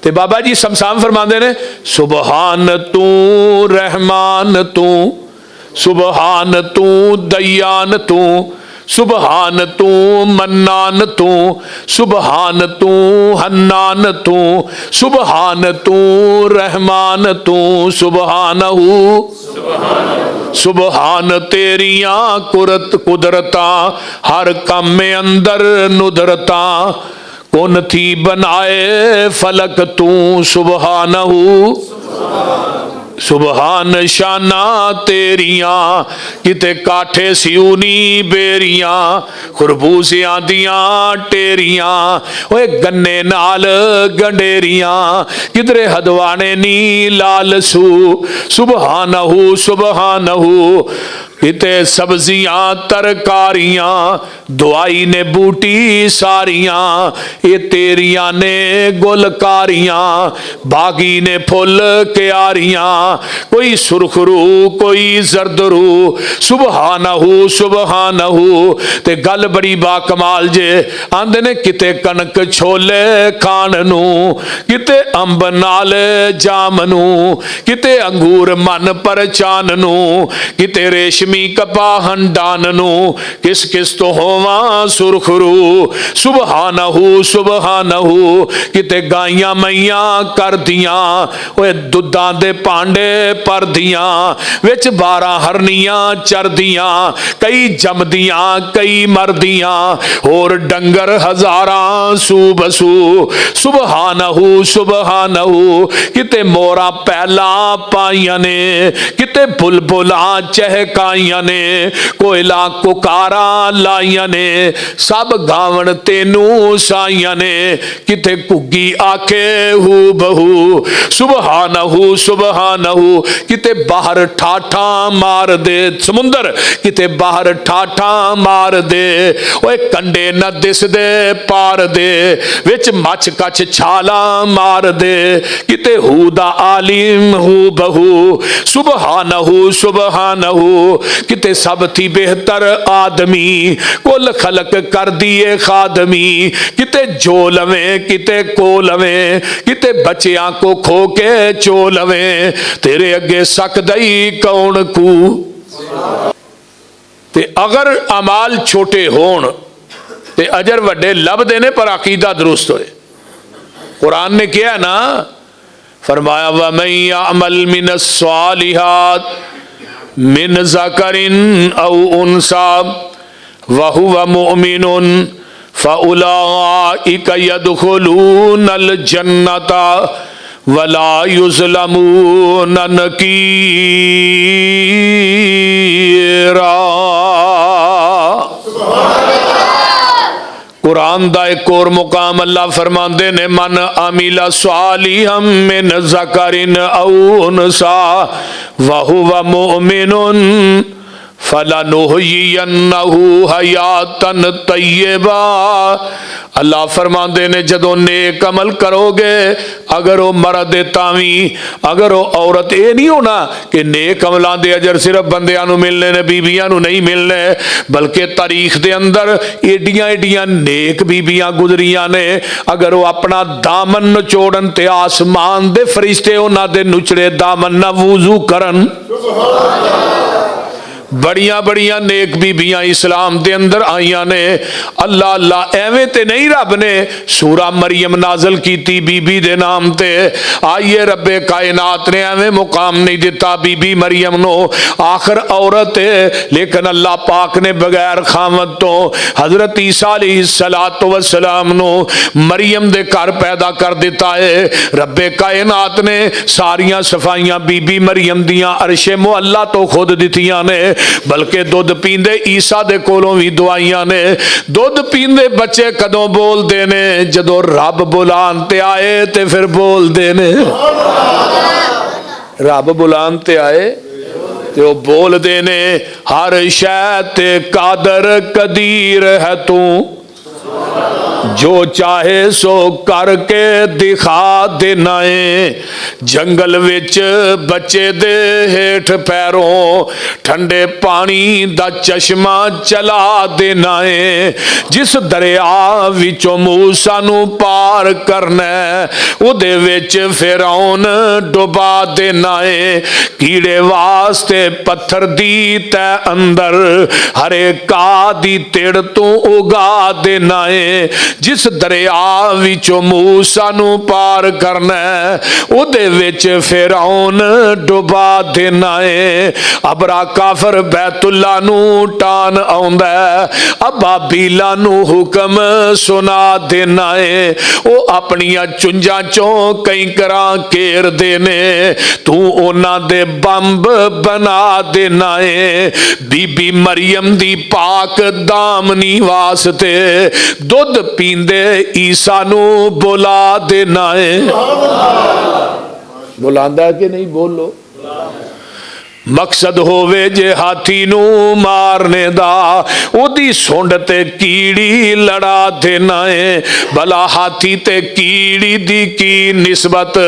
ते बाबा जी समसाम फरमाते ने सुबहान तू रहमान तू, सुबहान तू दयान तू, सुबहान तू मन्नान तू, सुबहान तू हन्नान तू, सुबहान तू रहमान तू, सुबहानहू सुबहान तेरिया कुदरता हर काम में अंदर नुदरता, कौन थी बनाए फलक तू सुबहानहू, सुबहान शाना तेरिया किते काठे सियूनी बेरिया, खरबूसियां दियां टेरिया ओए गन्ने नाल गंडेरिया, किधरे हदवाने नी लाल सू सुबहानहू सुबहानहू, किते सब्जियां तरकारियां दवाई ने बूटी सारियां, ये तेरिया ने गुलकारियां बागी ने फुल क्यारियां, कोई सुरखरू कोई जरदरू सुबहानहू सुबहानहू। ते गल बड़ी बाकमाल जे आंदे ने किते कनक छोले खाण नू, किते अंब नाल जामनू, किते अंगूर मन परचान नू, किते रेशमी कपाहन डान नू, किस किस तो होवा सुरखरू सुबहानहू सुबहानहू, किते गाइयां मैया कर दियां ओए दुद्धां दे भांडे पर दियां, विच 12 हरनियां चरदियां, कई जमदियां कई मरदियां, होर डंगर हजारां सू बसू सुबहानहू सुबहानहू, किते मोरा पहला पाइयां ने, किते बुलबुलां चहकाइयां ने, कोयला कुकारा लाइयां ने, सब गावण तेनू साइयां ने, किते घुग्गी आखे हू बहू सुबहानहू सुबहानहू, किते बाहर ठाठा मार दे समुंदर, किते बाहर ठाठा मार दे ओए कंडे न दिसदे पार दे, विच मच कच छाला मार दे, किते हू दा आलिम हू बहू सुबहानहू सुबहानहू, किते सब थी बेहतर आदमी कुल खलक कर दिए खादमी, किते जो लवे किते को लवे, किते बच्चियां को खो के चो लवे, तेरे अगे सकदई कौन कू। ते अगर अमाल छोटे होण ते अजर वड्डे लभदे ने पर अकीदा दुरुस्त होए। कुरान ने किया ना, फरमाया वमन यअमल मिनस सालिहात मिन ज़करिन औ उन्सा वहुव मुमिनुन फउलाइका यदखुलूनल जन्नता वला युज़लमून नकीरा। कुरान दा एक और मुकाम अल्लाह फरमांदे ने मन अमिला सालिहम मिन ज़करिन औ उन्सा वहुव मुमिनुन फलनुहयियन्नहु हयातन तय्यबा। अल्लाह फरमांदे ने जदों नेक अमल करोगे, अगर वो मर्द है तावी, अगर वो औरत, ये नहीं होना कि नेक अमलों के अजर सिर्फ बंदियां नूं मिलने ने बीबियां नूं नहीं मिलने, बल्कि तारीख दे अंदर एडियां एडियां नेक बीबियां गुजरियां ने, अगर वो अपना दामन नचोड़न ते आसमान दे फरिश्ते उन्हां दे नुचड़े दामन नाल वुजू करन। बड़िया बड़िया नेक बीबियां इस्लाम दे अंदर आईयां ने। अल्लाह अल्लाह एवें ते नहीं रब ने सूरा मरियम नाजल कीती बीबी दे नाम ते, आइए रब्बे कायनात ने एवें मुकाम नहीं दिता बीबी मरियम नो, आखिर औरत है, लेकिन अल्लाह पाक ने बगैर खामद तो हजरत ईसा अलैहिस्सलातु वस्सलाम नो मरियम दे घर पैदा कर दिता है। रब्बे कायनात ने सारियां सफाइयां बीबी मरियम दियां अरशे मुअल्ला तो खुद दितियां ने, बल्कि दुध पींदे ईसा दे कोलों भी दुआइयां ने। दुध पींदे बच्चे कदों बोलते ने, जदों रब बुलान ते आए ते फिर बोलते ने। रब बुलान ते आए ते वो बोलते ने, हर शै ते कादर कदीर है तू। जो चाहे सो करके दिखा देना है। जंगल विच बच्चे दे हेठ पैरों ठंडे पानी दा चश्मा चला देना है। जिस दरिया विचों मूसा नू पार करना है उहदे विच फिरौन डुबा देना है। कीड़े वास्ते पत्थर दी तै अंदर हरे घा दी तिड़ तू उगा देना है। जिस दरिया विचों मूसा नू पार करना है उहदे विच फिरौन डुबा देना है। अबरा काफर बैतुल्ला नू टान आउंदा है, अबाबीला नू हुक्म सुना देना है। वो अपनियां चुंझां चों कई करा घेर देने, तू उन्हां दे बंब बना देना है। बीबी मरियम दी पाक दामनी वास्ते दुध पींदे ईसा नू बुला देना है। बुलांदा कि नहीं? बोलो। मकसद होवे जे हाथी नू मारने दा उदी सुंड ते कीड़ी लड़ा देना है। भला हाथी ते कीड़ी दी की निस्बत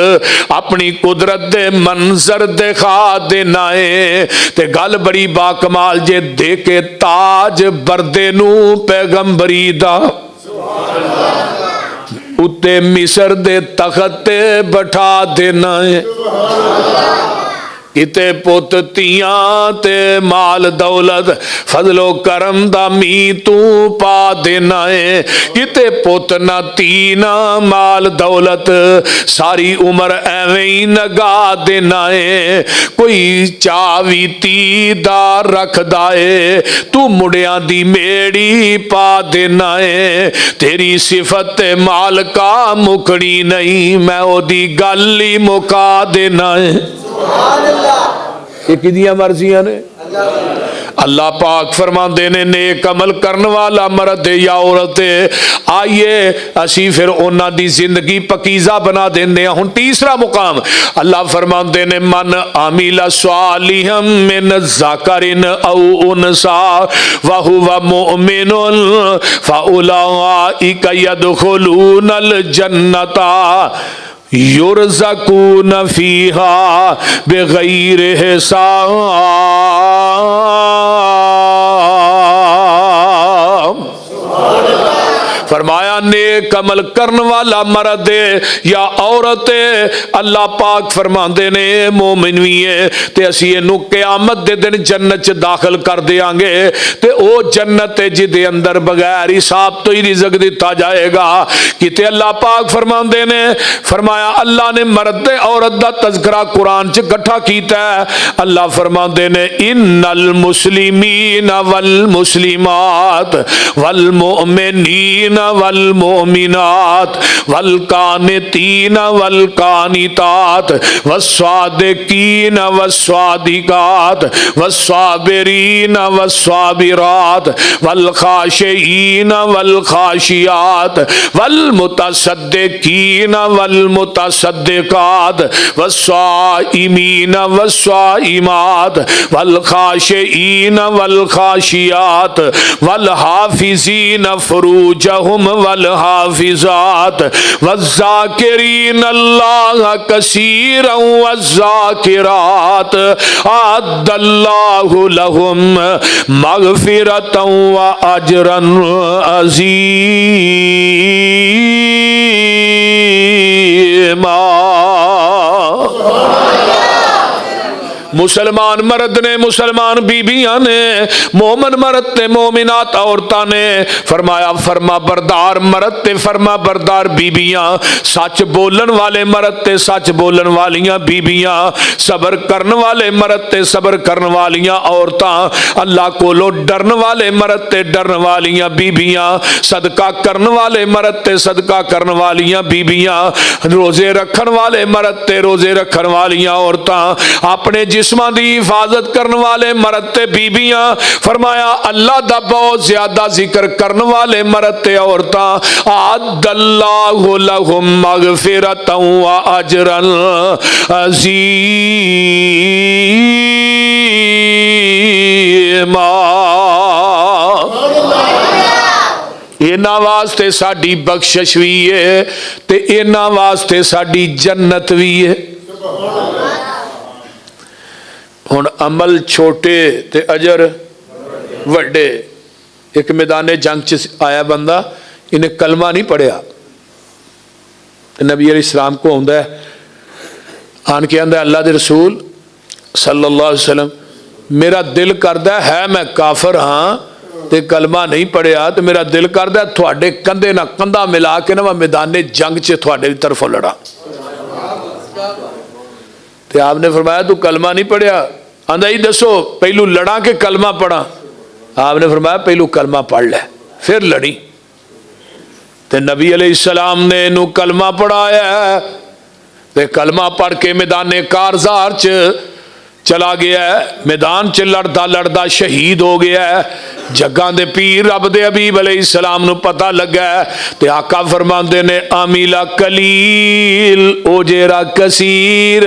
अपनी कुदरत दे मंजर दिखा देना है। ते गल बड़ी बाकमाल जे दे के ताज बरदे नू पैगंबरी दा उत्ते मिस्र दे तख्त ते बैठा देना है। किते पुत तियां ते माल दौलत फजलो करम दा मी तू पा देना है। किते पुत ना धी ना माल दौलत सारी उम्र एवें ही नगा देना है। कोई चावी धी दा रखदा है तू मुंडियां दी मेड़ी पा देना है। तेरी सिफत ते मालका मुकनी नहीं, मैं ओदी गल ही मुका देना है। ये किदियां मर्जियां ने? अल्लाह पाक फरमाते ने नेक अमल करने वाला मर्द या औरत आइए असी फिर उन्हां दी जिंदगी पकीजा बना देंदे हुण तीसरा मुकाम अल्लाह फरमाते ने मन आमिला सालिहम मिन ज़करिन औ उनसा व हुवा मुमिनुन फउलाइका यदखुलूनल जन्नता युरज़क़ून फ़ीहा बिग़ैर हिसाब। फरमाया नेक अमल करने वाला मर्द या औरत अल्लाह पाक फरमाते ने मोमिन भी है ते असी इनू क़यामत दे दिन जन्नत च दाखिल कर देंगे। ते ओ जन्नत जिदे अंदर बगैर हिसाब तो ही रिज़्क़ दिता जाएगा। किते अल्लाह पाक फरमाते ने फरमाया अल्लाह ने मर्द औरत दा तज़किरा कुरान च इकट्ठा कीता है। अल्लाह फरमाते ने इन्नल मुस्लिमीन वल मुस्लिमात वल मुमिनीन वल मोमिनात वल कानितीन वल कानितात वस्सादिकीन वस्सादिकात वस्साबिरीन वस्साबिरात वल खाशिईन वल खाशियात वल मुतसद्दिकीन वल मुतसद्दिकात वस्साइमीन वस्साइमात वल खाशिईन वल खाशियात वल हाफिजीन फुरूजहुम वल हाफिजात वज़्ज़ाकिरीन अल्लाह कसीरन वज़्ज़ाकिरात अअद्दल्लाहु लहुम मग़फ़िरतन व अजरन अज़ीमा। मुसलमान मर्द ने, मुसलमान बीबियां ने, मोमन मर्द ते मोमिनात औरतां ने, फरमाया फरमा बरदार मर्द ते फरमा बरदार बीबियां, सच बोलन वाले मर्द ते सच बोलन वालियां बीबियां, सबर करन वाले मर्द ते सबर करन वालियां औरतां, अल्लाह कोलो डरन वाले मर्द ते डरन वालियां बीबियां, सदका करन वाले मर्द ते सदका करन वालियां बीबियां, रोजे रखन वाले मर्द ते रोजे रखन वालियां औरतां, अपने जिस्मां दी हिफाजत करने वाले मर्द ते बीबियां, फरमाया अल्लाह दा बहुत ज्यादा जिक्र करने वाले मर्द ते औरतां, अअद्दल्लाहु लहुम मग़फ़िरतन व अजरन अज़ीमा। इन्हां वास्ते साडी बख्शिश भी है ते इन्हां वास्ते साडी जन्नत भी है। हुण अमल छोटे ते अजर वड्डे। एक मैदाने जंग च आया बंदा, इन्हें कलमा नहीं पढ़िया, नबी अलैहिस्सलाम को आंदा है, आन के आंदा अल्लाह दे रसूल सल्लल्लाहु अलैहि वसल्लम, मेरा दिल करदा है मैं काफर हाँ ते कलमा नहीं पढ़िया, तो मेरा दिल करदा थोड़े कंधे ना कंधा मिला के ना मैं मैदाने जंग च थोड़े तरफों लड़ा। ते आपने फरमाया तू कलमा नहीं पढ़िया? आंदा ही दसो पहलू लड़ा के कलमा पढ़ा? आपने फरमाया पहलू कलमा पढ़ ले फिर लड़ी। ते नबी अलैहिस्सलाम ने इनू कलमा पढ़ाया ते कलमा पढ़ के मैदाने कारज़ार च चला गया है, मैदान च लड़दा लड़दा शहीद हो गया है। जग्गां दे पीर रब दे हबीब अलैहिस्सलाम नू पता लगा है ते आका फरमांदे ने आमिला कलील ओ जेरा कसीर,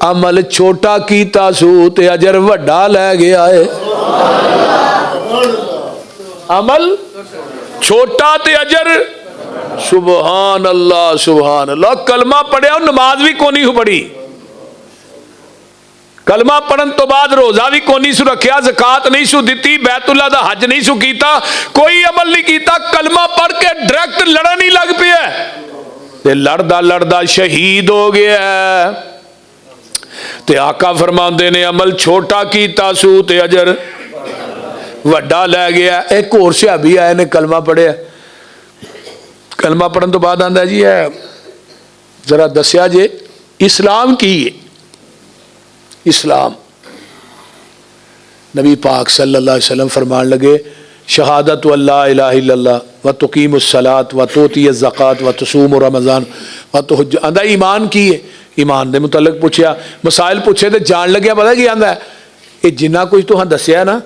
अमल छोटा कीता सू ते अजर वड्डा लै गया है। अमल छोटा ते अजर, सुबहान अल्लाह सुबहान अल्लाह। कलमा पढ़िया नमाज भी कोनी पढ़ी, कलमा पढ़न तो बाद रोजा भी कोनी सु रखिया, ज़कात नहीं सु दी, बैतुल्ला दा हज नहीं सु कीता, कोई अमल नहीं कीता, कलमा पढ़ के डायरेक्ट लड़न ही लग पिया ते लड़दा लड़दा शहीद हो गया। ते आका फरमांदे ने अमल छोटा कीता सू ते अजर वड्डा लै गया। एक होर सहाबी आए ने कलमा पढ़िया, कलमा पढ़न तो बाद आंदा जी है जरा दस्या जे इस्लाम की है। इस्लाम नबी पाक सल्लल्लाहु अलैहि वसल्लम फरमान लगे शहादत अल्ला इलाहा इल्लल्लाह व तुकीमुस सलात व तूतियज़ ज़कात व तसूम रमज़ान व तुहज्ज। आंदा ईमान की है? ईमान दे मुतल्लिक पूछया, मसाइल पूछे तो जान लग्या पता की आंदा ये जिन्ना कुछ तुहां दस्या ना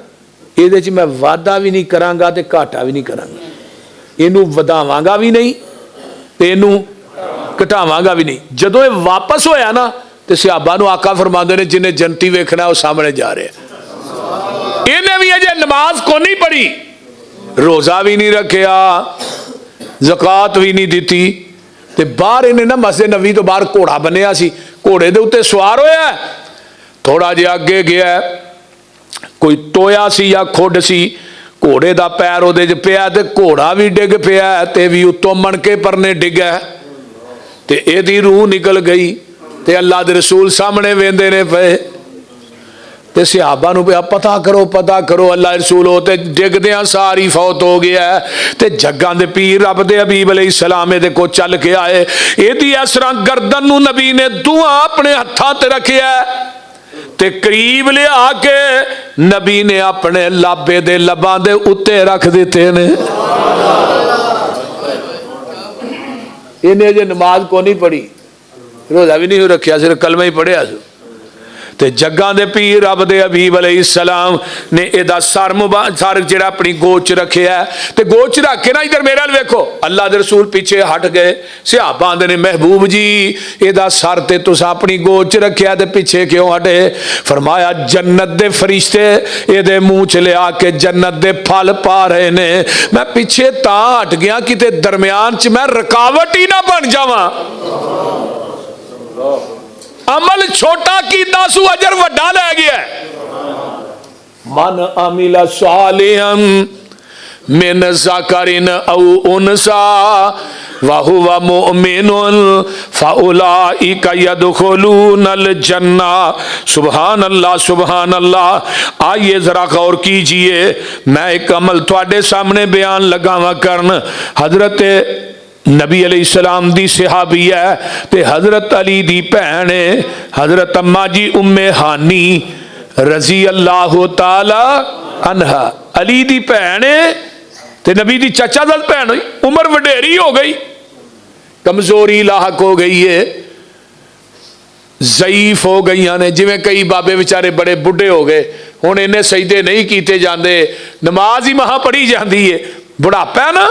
ये मैं वादा भी नहीं करांगा ते घाटा भी नहीं करांगा, इनू वधावांगा भी नहीं ते इनू घटावांगा भी नहीं। जदों ये वापस होया ना ते सहाबा नू आका फरमांदे ने जिन्हें जनती वेखना वो सामने जा रहा। इन्हें भी अजे नमाज को नहीं पढ़ी, रोजा भी नहीं रखिया, ज़कात भी नहीं दी ते बाहर इन्हें ना मस्जिद नबी तो बाहर घोड़ा बनिया सी, घोड़े दे उत्ते सवार होया, थोड़ा जिहा अगे गया कोई टोया सी या खुड सी, घोड़े का पैर उहदे च पिया ते घोड़ा भी डिग पिया ते भी उत्तों मणके परने डिग्या ते इहदी रूह निकल गई ते अल्लाह दे रसूल सामने वेंदे ने पे ते सहाबा नू पिया पता करो अल्लाह रसूल हो ते डिगदियां सारी फौत हो गया ते जग्गां दे पीर रब दे हबीब अलैहिस्सलाम इहदे को चल के आए। इहदी इस तरह गर्दन नू नबी ने दुआ अपने हत्थां ते रखिया ते करीब लिया के नबी ने अपने लाभे दे लबां दे उत्ते रख दिते ने। इन्हें जे नमाज को नहीं पढ़ी, रोजा भी नहीं रखिया, सिर्फ कलमा ही पढ़िया ते जग्गां दे पीर रब दे हबीब अलैहिस्सलाम ने इहदा सर सर जिहड़ा अपनी गोच रखिया ते गोच रख के ना इधर मेरे नाल वेखो अल्लाह दे रसूल पीछे हट गए। सहाबा आंदे ने महबूब जी इहदा सर ते तुसां अपनी गोच रखिया ते पीछे क्यों हटे? फरमाया जन्नत दे फरिश्ते इहदे मुंह च लिया के जन्नत दे फल पा रहे ने, मैं पीछे तां हट गया किते दरम्यान च मैं रुकावट ही ना बन जावां। अमल छोटा कीता सू अजर वड्डा लै गया। मन अमिला सालिहन मिन ज़करिन औ उनसा व हुवा मुमिनुन फउलाइका यदखुलूनल जन्ना। सुभान अल्लाह सुभान अल्लाह। आइए जरा गौर कीजिए, मैं एक अमल थोड़े सामने बयान लगावा करन। हजरत नबी अलैहिस्सलाम दी सहाबी है ते हजरत अली दी भैन है हजरत अम्मा जी उम्मे हानी रजी अल्लाह ताला अनहा। अली दी भैन है ते नबी दी चाचा दा भैन हुई, उम्र वडेरी हो गई, कमजोरी लाहक हो गई है, ज़ईफ हो गई ने, जिवें कई बाबे बेचारे बड़े बुढ़े हो गए, हुण इन्ने सजदे नहीं कीते जाते, नमाज ही महा पढ़ी जाती है, बुढ़ापा है ना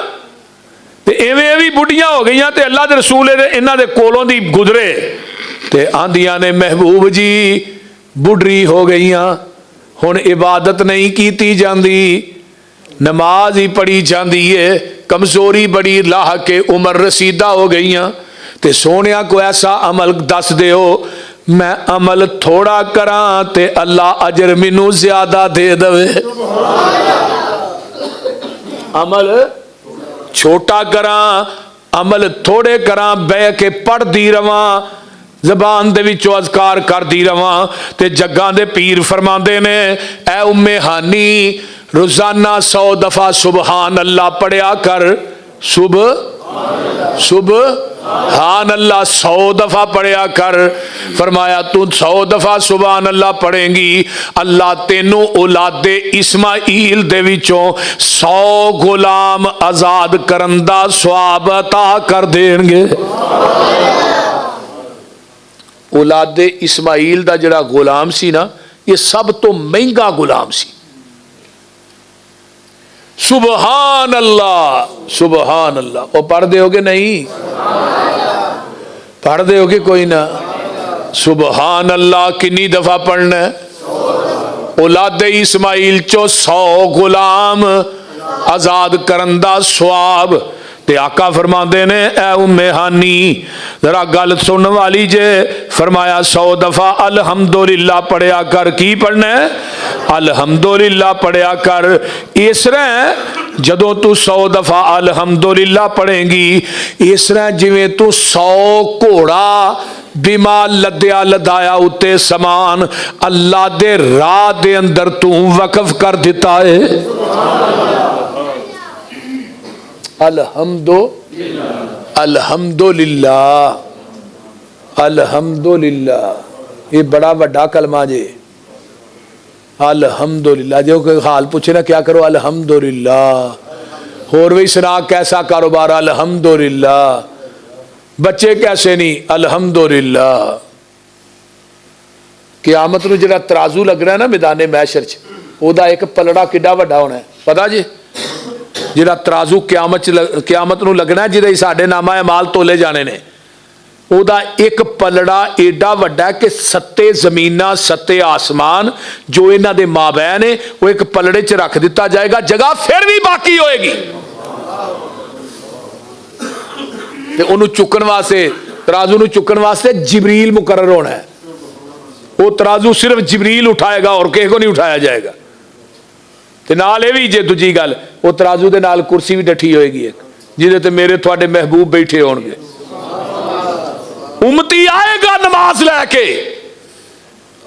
ते इवें भी बुढ़ियां हो गई ते अल्लाह दे रसूल इन्हां दे कोलों दी गुजरे ते आंदियां ने महबूब जी बुढ़ी हो गई हुण इबादत नहीं कीती जाती, नमाज ही पढ़ी जाती है, कमजोरी बड़ी लाह के उम्र रसीदा हो गई। तो सोनिया को ऐसा अमल दस दो, मैं अमल थोड़ा करा ते अल्लाह अजर मैनू ज्यादा दे दे। अमल छोटा करा, अमल थोड़े करा, बह के पढ़ती रवा, जबान दे विचों अज़कार करती रवा। ते जग्गां दे पीर फरमांदे ने, ऐ उम्मे हानी रोजाना 100 दफा सुबहान अल्लाह पढ़िया कर। सुबहान अल्लाह 100 दफा पढ़िया कर। फरमाया तू 100 दफा सुबहान अल्लाह पढ़ेंगी, अल्लाह तेनू औलादे इस्माइल दे विचों 100 गुलाम आजाद करन दा सवाब अता कर देंगे। औलादे इस्माइल दा जिहड़ा गुलाम सी ना, ये सब तो महंगा गुलाम सी। सुबहान अल्लाह, सुबहान अल्लाह। वो पढ़ दोगे नहीं? पढ़ दोगे कोई ना? सुबहान अल्लाह कितनी दफा पढ़ना है? औलादे इस्माइल चो 100 गुलाम आजाद करन दा सवाब। ते आका फरमाते ने, ऐ उम्मे हानी जरा गल सुनने वाली जे। फरमाया 100 दफा अल्हम्दुलिल्लाह पढ़िया कर। की पढ़ना है? अल्हम्दुलिल्लाह पढ़िया कर। इस तरह जदों तू 100 दफा अल्हम्दुलिल्लाह पढ़ेंगी, इस तरह जिवें तू 100 घोड़ा बिमा लद्या लदाया उत्ते समान अल्लाह दे राह दे अंदर तू वकफ कर दिता है। अल्हम्दुलिल्लाह, अल्हम्दुलिल्लाह। ये बड़ा वड्डा कलमा जे। अल्हम्दुलिल्लाह। जो कोई हाल पूछे ना क्या करो, अल्हम्दुलिल्लाह। होर भी सुना कैसा कारोबार, अल्हम्दुलिल्लाह। बच्चे कैसे नहीं, अल्हम्दुलिल्लाह। क़यामत नूं जिहड़ा तराजू लगना है ना मैदाने मैशर च, ओदा एक पलड़ा किड्डा वड्डा होना है पता जी? जिहड़ा तराजू क़यामत नूं लगना है, जिहदे साडे नामा अमाल तोले जाने ने, ओदा एक पलड़ा एडा वड्डा कि 7 जमीनां 7 आसमान जो इन्हां दे माबैन है, वो एक पलड़े च रख दिता जाएगा। जगह फिर भी बाकी होएगी। ते उन्होंने चुकन वास्ते, तराजू नूं चुकन वास्ते जिबरील मुकर्रर होना है। वो तराजू सिर्फ जिबरील उठाएगा और किसी को नहीं उठाया जाएगा। ते नाल ये भी जे दूजी गल, वो तराजू दे नाल कुर्सी भी डठी होएगी एक, जिहदे ते मेरे तुहाडे महबूब बैठे होणगे। उम्मती आएगा नमाज लैके,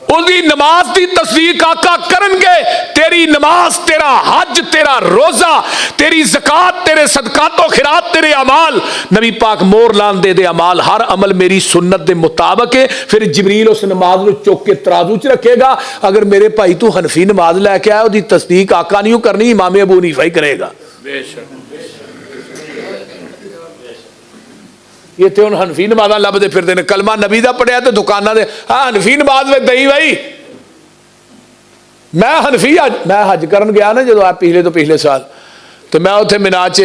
उसकी नमाज की तस्दीक आका करनगे। तेरी नमाज, तेरा हज, तेरा रोजा, तेरी ज़कात, तेरे सदकातो खिरात, तेरे अमाल, नबी पाक मोर लान दे अमाल, हर अमल मेरी सुन्नत के मुताबिक है। फिर जिबरील उस नमाज को चुक के तराजू च रखेगा। अगर मेरे भाई तू हनफी नमाज लैके आया, उसकी तस्दीक आका नहीं करनी, इमाम अबू हनीफा ही करेगा। इतने हम हनफी नमाजा लभदे फिरदे ने, कलमा नबी का पढ़िया तो दुकाना दे हनफी नमाज में दई भाई। मैं हनफी मैं हज करन गया ना जो पिछले तो पिछले साल, तो मैं उत्थे मिनार च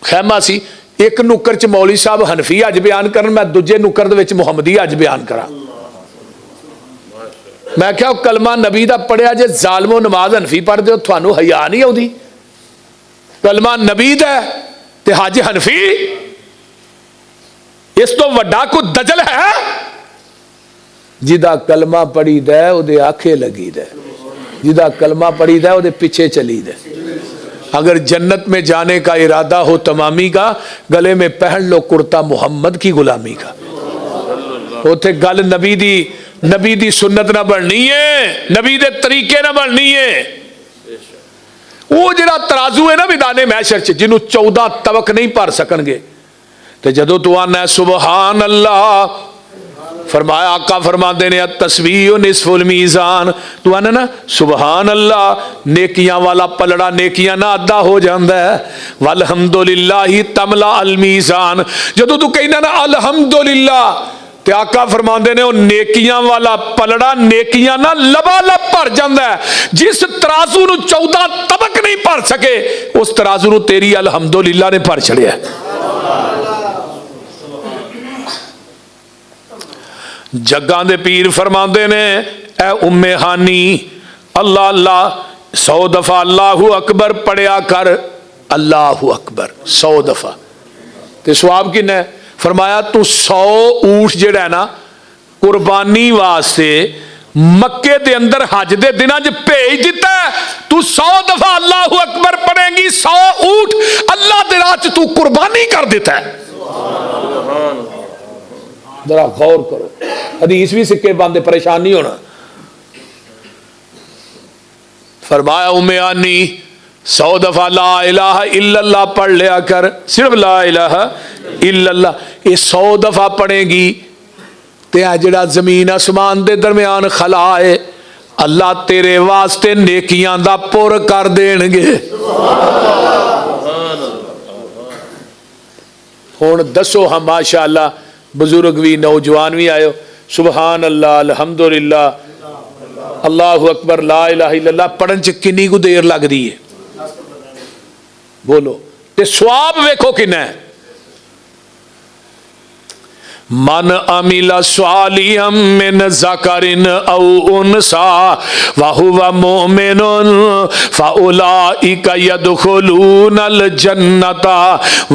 खैमा सी, एक नुक्कर च मौली साहब हनफी हज बयान करन, मैं दूजे नुक्कर दे विच मुहम्मदी हज बयान करा। मैं क्या कलमा नबी का पढ़िया जे जालमो नमाज हनफी पढ़ते हो, थानू हया नहीं आउंदी? कलमा नबी दा ते हज हनफी, इस तो वड्डा कोई दजल है? जिदा कलमा पढ़ी दै उहदे आखे लगी दै, जिदा कलमा पढ़ी दै उहदे पीछे चली दै। अगर जन्नत में जाने का इरादा हो तमामी का, गले में पहन लो कुर्ता मोहम्मद की गुलामी का। उथे गल नबी दी सुन्नत ना बननी है, नबी दे तरीके ना बननी है। वो जिहड़ा तराजू है ना मैदाने महशर च, जिन्हों 14 तबक नहीं भर सकणगे, तो जदों तू आना सुबहान अल्लाह, फरमाया आका फरमाते ने तस्बीह निस्फुल मीज़ान, तू आना ना सुबहान अल्लाह, नेकियां वाला पलड़ा नेकियां ना अद्धा हो जाता है। वल्हम्दुलिल्लाह तमला अल मीज़ान, जदों तू कहना ना अल्हम्दुलिल्लाह, ते आका फरमाते ने नेकियां वाला पलड़ा नेकियां ना लबालब भर जाता है। जिस तराजू नूं 14 तबक नहीं भर सके, उस तराजू नूं तेरी अल्हम्दुलिल्लाह ने भर छड़िया। जग्गां दे पीर फरमाते ने, ऐ उम्मे हानी अल्लाह अल्लाह 100 दफा अल्लाहु अकबर पढ़िया कर, अल्लाहु अकबर 100 दफा, ते सवाब किन्ना है? फरमाया तू 100 ऊठ जिहड़ा है ना कुर्बानी वास्ते मक्के दे अंदर हज दे दिनां च भेज दिता है। तू 100 दफा अल्लाहु अकबर पढ़ेंगी, 100 ऊठ अल्लाह दे राह च तू कुर्बानी कर देता है। जरा गौर करो, हदीस भी सिक्के बंद, परेशान नहीं होना। फरमाया उम्मे 100 दफा ला इलाहा इल्लल्लाह पढ़ लिया कर, सिर्फ ला इलाहा इल्लल्लाह। ये 100 दफा पढ़ेगी ते जिहड़ा जमीन आसमान दे दरम्यान खला है, अल्लाह तेरे वास्ते नेकियां दा पुर कर देणगे। हुण दसो हम माशाअल्लाह, बुजुर्ग भी नौजवान भी आयो, सुबहान अल्लाह अल्हम्दुलिल्लाह अल्लाहु अकबर ला इलाहा इल्लल्लाह पढ़न च किन्नी कु देर लगदी है? बोलो, ते सवाब वेखो किन्ना है। मन अमिला स्वालिहम मिन ज़करिन औ उनसा व हुवा मुमिनुन फउलाइका यदखुलूनल जन्नता व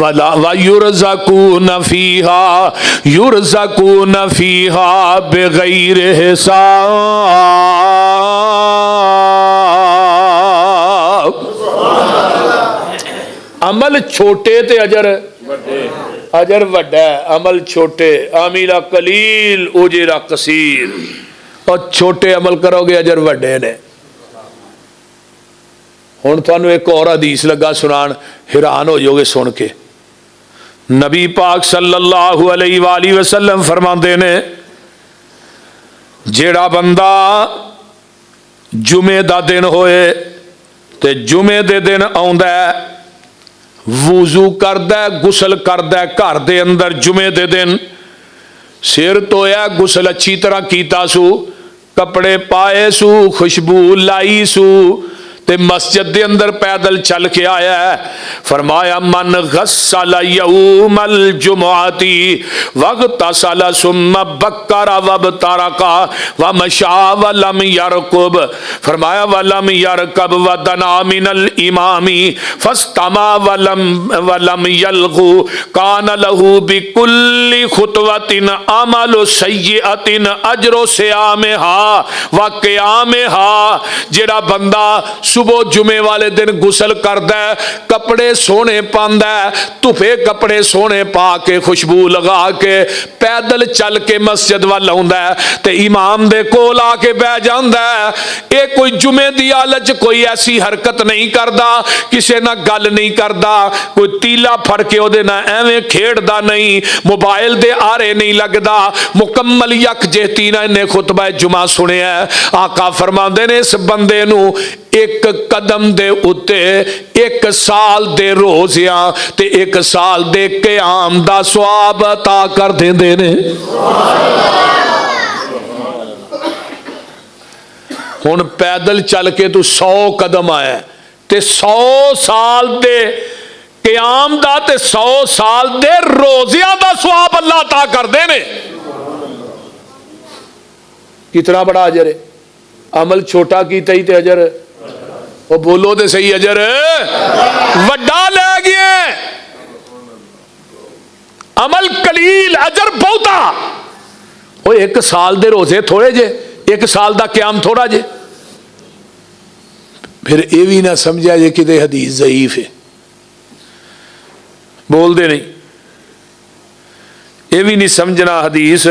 युरज़क़ून फीहा बिगैर हिसाब। अमल छोटे ते अजर अजर वड्डा, अमल छोटे आमिला कलील उजरा कसीर, और छोटे अमल करोगे अजर वड्डे ने। हुण तुहानू एक और हदीस लगा सुनान, हैरान हो जाओगे सुन के। नबी पाक सल्लल्लाहु अलैहि वसल्लम फरमाते ने, जेड़ा बंदा जुमे दा दिन होए ते जुमे दे दिन आउंदा है, वुजू करदा गुसल करदा घर दे अंदर, जुमे दे दिन सिर धोया, गुसल अच्छी तरह कीता सू, कपड़े पाए सू, खुशबू लाई सू, ते मस्जिद दे अंदर पैदल चल के आया है। फरमाया मन गस्सल यौमल जुमुअती वगतसल सुम्मा बक्करा वबतरका वमशा वलम यरकुब। फरमाया वलम यरकब वदना मिनल इमामी फस्तमा वलम यलगु कान लहू बिकुल्ली खुतवतिन अमलु सय्यतिन अजरो सियामिहा व क़ियामिहा। जेड़ा बंदा सुबह जुमे वाले दिन गुसल करदा है, कपड़े सोने पांदा है, धुपे कपड़े सोने पा के खुशबू लगा के पैदल चल के मस्जिद वाल आउंदा है, ते इमाम दे कोल आके बह जांदा है। ये कोई जुमे दी हालत कोई ऐसी हरकत नहीं करदा, किसे ना गल नहीं करदा, कोई तीला फड़ के ओदे ना एवें खेड़दा नहीं, मोबाइल दे आरे नहीं लगदा, मुकम्मल यकजेहती ना इन्हें खुतबा जुमा सुनिया। आका फरमांदे ने इस बंदे नू एक कदम दे उत्ते 1 साल दे रोज़ियां ते 1 साल दे क़याम दा सवाब अता कर देंदे ने। हुण पैदल चल के तू 100 कदम आया ते 100 साल दे क़याम दा ते 100 साल दे रोज़ियां दा सवाब अल्लाह अता करदे ने। कितना बड़ा अजर है। अमल छोटा कीता ही ते अजर, वो बोलो तो सही, अजर वड्डा ले गए। अमल कलील अजर बहुता। वो 1 साल दे रोजे थोड़े जे, 1 साल दा क़याम थोड़ा जे। फिर ये भी ना समझा जे कि हदीस ज़ईफ है, बोलते नहीं, ये भी नहीं समझना हदीस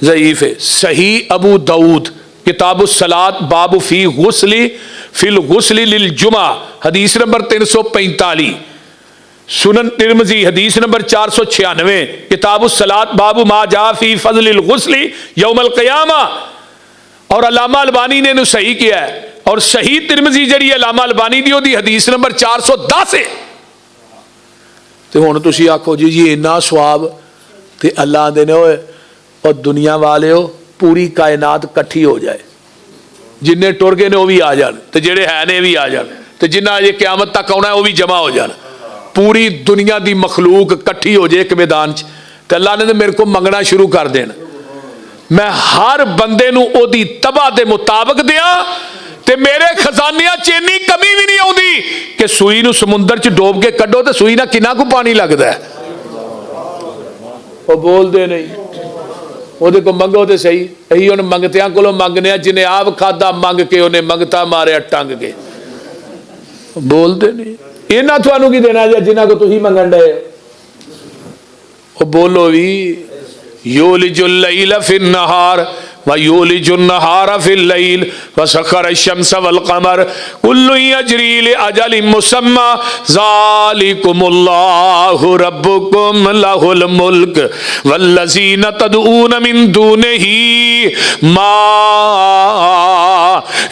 ज़ईफ है। सही अबू दाऊद किताबुस सलात बाबु फी गुस्ली फिल गुस्ली लिल जुमा हदीस नंबर 345। सुनन तिरमिज़ी हदीस नंबर 496। किताबुस सलात बाबु मा जा फी फज़लिल गुस्ली यौमल क़ियामा। और अल्लामा अलबानी ने इन्हू सही किया है। और सही तिरमिज़ी जड़ी अल्लामा अलबानी दी ओदी हदीस नंबर 410 है। तो हुण तुसीं आखो जी जी इन्ना सवाब ते अल्लाह दे ने होए और दुनिया वाले हो पूरी कायनात कट्ठी हो जाए, जिन्ने टुर गए ने वो भी आ जान, तो जेड़े है ने भी आ जान, तो जिन्ना अजे क्यामत तक आना है वो भी जमा हो जान। पूरी दुनिया की मखलूक कट्ठी हो जाए एक मैदान च, तो अल्लाह ने मेरे को मंगना शुरू कर देना, मैं हर बंदे नूं ओदी तबाह दे मुताबिक दियां ते मेरे खजानियां च इन्नी कमी भी नहीं आती कि सूई नूं समुंदर च डोब के कड्डो तो सूई ना किन्ना कु पानी लगता है। वो बोलते नहीं, ਉਹਦੇ को मंगो तो सही। अं हम मंगतियां को मंगने, जिन्हें आप खादा मंग के उन्हें मंगता मारिया टंग के। बोलते नहीं, इन्हें थानू की देना जो जिन्हों को तुम मंगन डे। बोलो भी, यूलिजुल लैल फिन नहार व यूलिजुन नहार फिल लैल व सखर अश-शम्स वल क़मर कुल्लुन यजरी लिअजलिन मुसम्मा ज़ालिकुमुल्लाहु रब्बुकुम लहुल मुल्क वल्लज़ीना तदऊन मिन दूनिही मा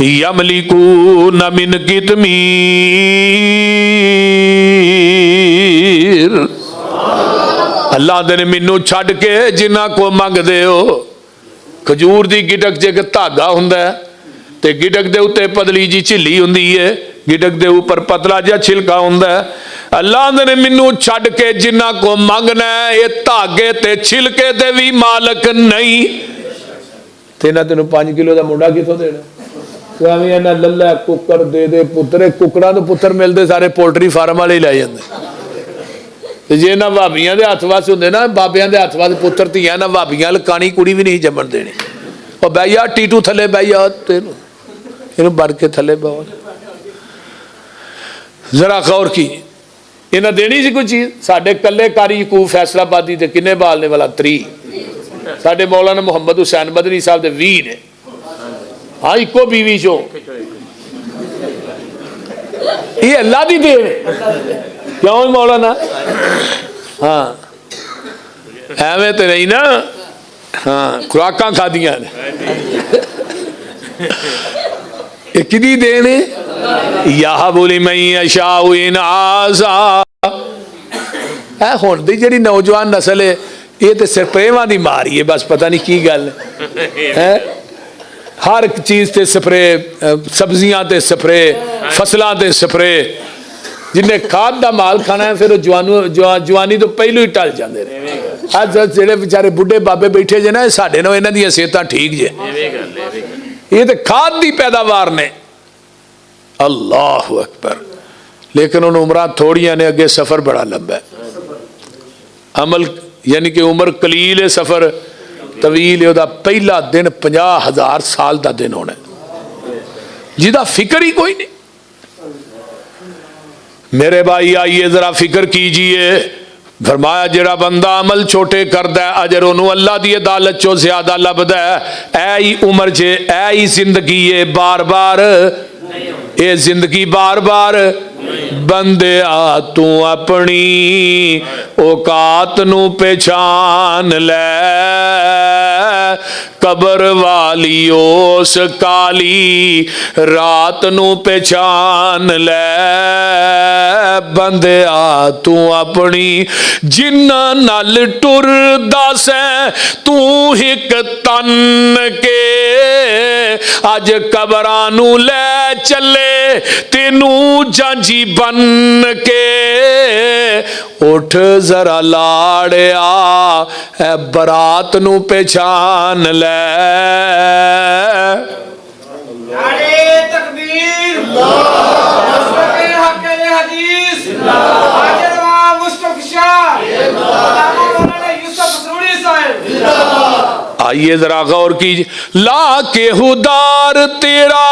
यमलिकून मिन कितमीर। अल्लाह ने मैनू छड़ के जिन्ना को मंगदे हो। खजूर की गिडक च एक धागा हुंदा है ते गिडक दे उत्ते पतली जी झिल्ली हुंदी है, गिडक दे ऊपर पतला जिहा छिलका हुंदा है। अल्लाह ने मैनू छड़ के जिन्ना को मंगना है, ये धागे ते छिलके दे भी मालक नहीं। ते ना तेनू 5 किलो का मुंडा किथों देना? इन्ना लल्ला कुकर दे दे पुत्तरे, कुकड़ा तो पुत्तर मिलते सारे पोल्ट्री फार्म वाले ही लै जांदे। जे ना भाबियां दे हथ वस हुंदे ना, बाबियां दे हथ वस पुत्तर धियां ना भाबियां कानी कुड़ी भी नहीं जमन देनी। और बह जा टीटू थले बह जा, तेनू इनू बड़ के थले बहुत जरा गौर की। इन्हें देनी सी कोई चीज? साडे कल्ले कारी यकूब फैसलाबादी दे किन्ने बालने वाला 3, साडे मौलाना मुहम्मद हुसैन बदरी साहब दे 20 ने। हाँ, इको बीवी चो ये अल्लाह दी देन है। क्यों मौलाना? हाँ, एवें तो नहीं ना। हाँ, खुराक खादियां ने। किदी देन है? याह बोली मई अशाउ इन आज़ा। हुण दी जिहड़ी नौजवान नस्ल है, ये तो स्प्रेवां दी मारी है, बस पता नहीं की गल है। हर चीज़ ते स्प्रे, सब्जियां ते स्प्रे, फसलों ते स्प्रे। जिन्हें खाद का माल खाना है फिर जवानी तो पहलू ही टल जाते हैं। अज जो बेचारे बुढ़े बाबे बैठे जे ना, साढ़े नाल इन्हां दी सेहत ठीक जे, ये तो खाद की पैदावार ने। अल्लाह अकबर। लेकिन उन उम्र थोड़िया ने, अगे सफ़र बड़ा लंबा है। अमल यानी कि उम्र कलील है, सफ़र तवील है। वह पहला दिन 50,000 साल का दिन होना, जिसका फिक्र ही कोई नहीं। मेरे भाई आइए जरा फिक्र कीजिए। फरमाया जेड़ा बंदा अमल छोटे करदा है, अजर उन्होंने अल्लाह की अदालत चो ज्यादा लभदा है। ऐ ही उम्र च ऐ ही जिंदगी है, बार बार ये जिंदगी बार बार। बंदे आ तू अपनी औकात नू पहचान ले, कबर वाली उस काली रात नू पहचान ले। बंदे आ तू अपनी जिन्ना नाल टुरदा सै, तू हिक तन के अज कबरां नू ले चले, तेनू जांजी बन के। उठ जरा लाड़िया है बरात नू पहचान ले। तकबीर आइए जरा गौर कीजिए। ला के हुदार तेरा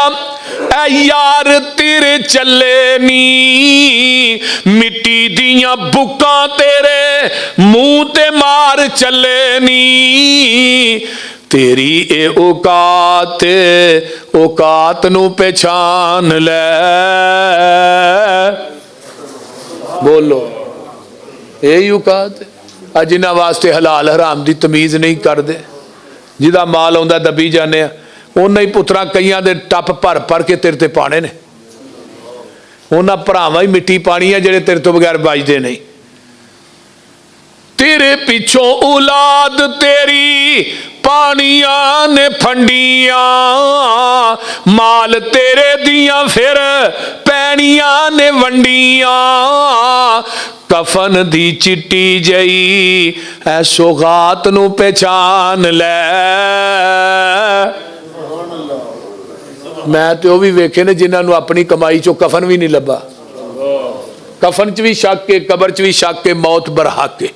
ऐ यार तेरे चले नी, मिट्टी दियां बुक्कां तेरे मुंह ते मार चले नी। तेरी ए औकात, औकात नू पहचान ले। बोलो, यही औकात है। जिन्हां वास्ते हलाल हराम की तमीज़ नहीं करते, जिदा माल आउंदा दबी जाने, उन्हें ही पुत्रा कईयां दे टप भर भर के तेरे ते पाने ने। उन्हां भरावां ही मिट्टी पानी है जिहड़े तेरे तो बगैर बचदे नहीं। तेरे पिछों औलाद तेरी पानियां ने फंडियां, माल तेरे दियां फिर पैनियां ने वंडियां। कफन दी चिट्टी जई ऐ सौगात नू पहचान ले। मैं तो भी वेखे ने जिन्होंने अपनी कमाई चो कफन भी नहीं लभा। कफन च भी शक के, कबर च भी शक के, मौत बरहक के।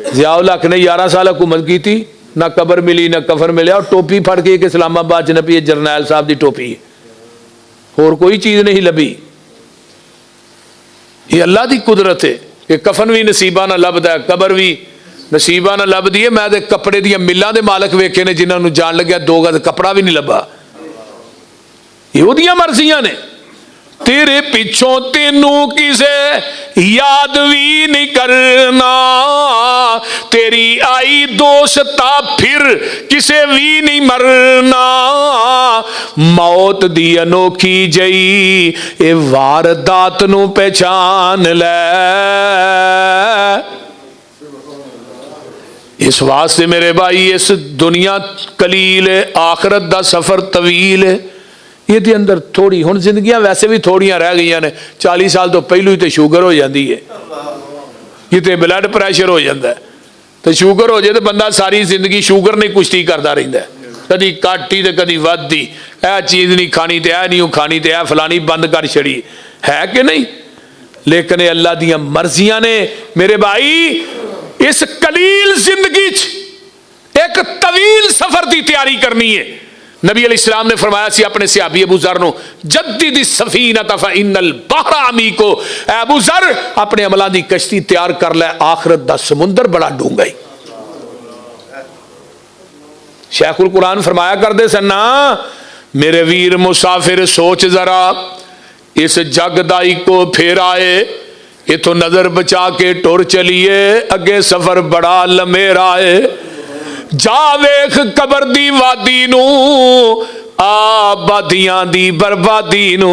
जियाउल हक ने 11 साल हुकूमत की थी, ना कबर मिली ना कफन मिले, और टोपी फड़ के इस्लामाबाद च नपी जरनैल साहब की टोपी, होर कोई चीज़ नहीं लभी। ये अल्लाह की कुदरत है कि कफन भी नसीबा ना लभदा है, कबर भी नसीबा ना लभदी है। मैं तो कपड़े दियां मिलों के मालक वेखे ने जिन्होंने जान लग्या 2 गज कपड़ा भी नहीं लभा। ये उहदियां मर्जियां ने। तेरे पिछों तेनू किसे याद भी नहीं करना, तेरी आई दोस्ता फिर किसे भी नहीं मरना। मौत दी अनोखी जई ए वारदात नू पहचान लै। इस वास्ते मेरे भाई इस दुनिया कलील है, आखरत दा सफर तवील है। ये अंदर थोड़ी हुण जिंदगियां वैसे भी थोड़ियां रह गई ने। 40 साल तो पहलू ही तो शुगर हो जाती है, किते ब्लड प्रैशर हो जाता है। तो शुगर हो जाए तो बंदा सारी जिंदगी शुगर नहीं कुश्ती करता रहिंदा है, कदी काटी तो कदी वधदी। यह चीज़ नहीं खानी तो यह नहीं खानी तो यह फलानी बंद कर छड़ी है कि नहीं। लेकिन अल्लाह दियां मर्जियां ने मेरे भाई। इस कलील जिंदगी एक तवील सफर की तैयारी करनी है। नबी अलैहिस्सलाम ने फरमाया सी अपने सहाबी अबू ज़र नूं, जद्दिद सफीनत फइन्नल बहरा अमीको, अबू ज़र अपने अमलों की कश्ती तैयार कर लै, आखरत दा समुंदर बड़ा डूंगा है। शेखुल कुरान फरमाया करते सन ना, मेरे वीर मुसाफिर सोच जरा इस जग दा इको फेरा है, इथों नजर बचा के टुर चलीए, अगे सफर बड़ा लमेरा है। जा वेख कबर दी वादी नू, आबादियां दी बर्बादी नू,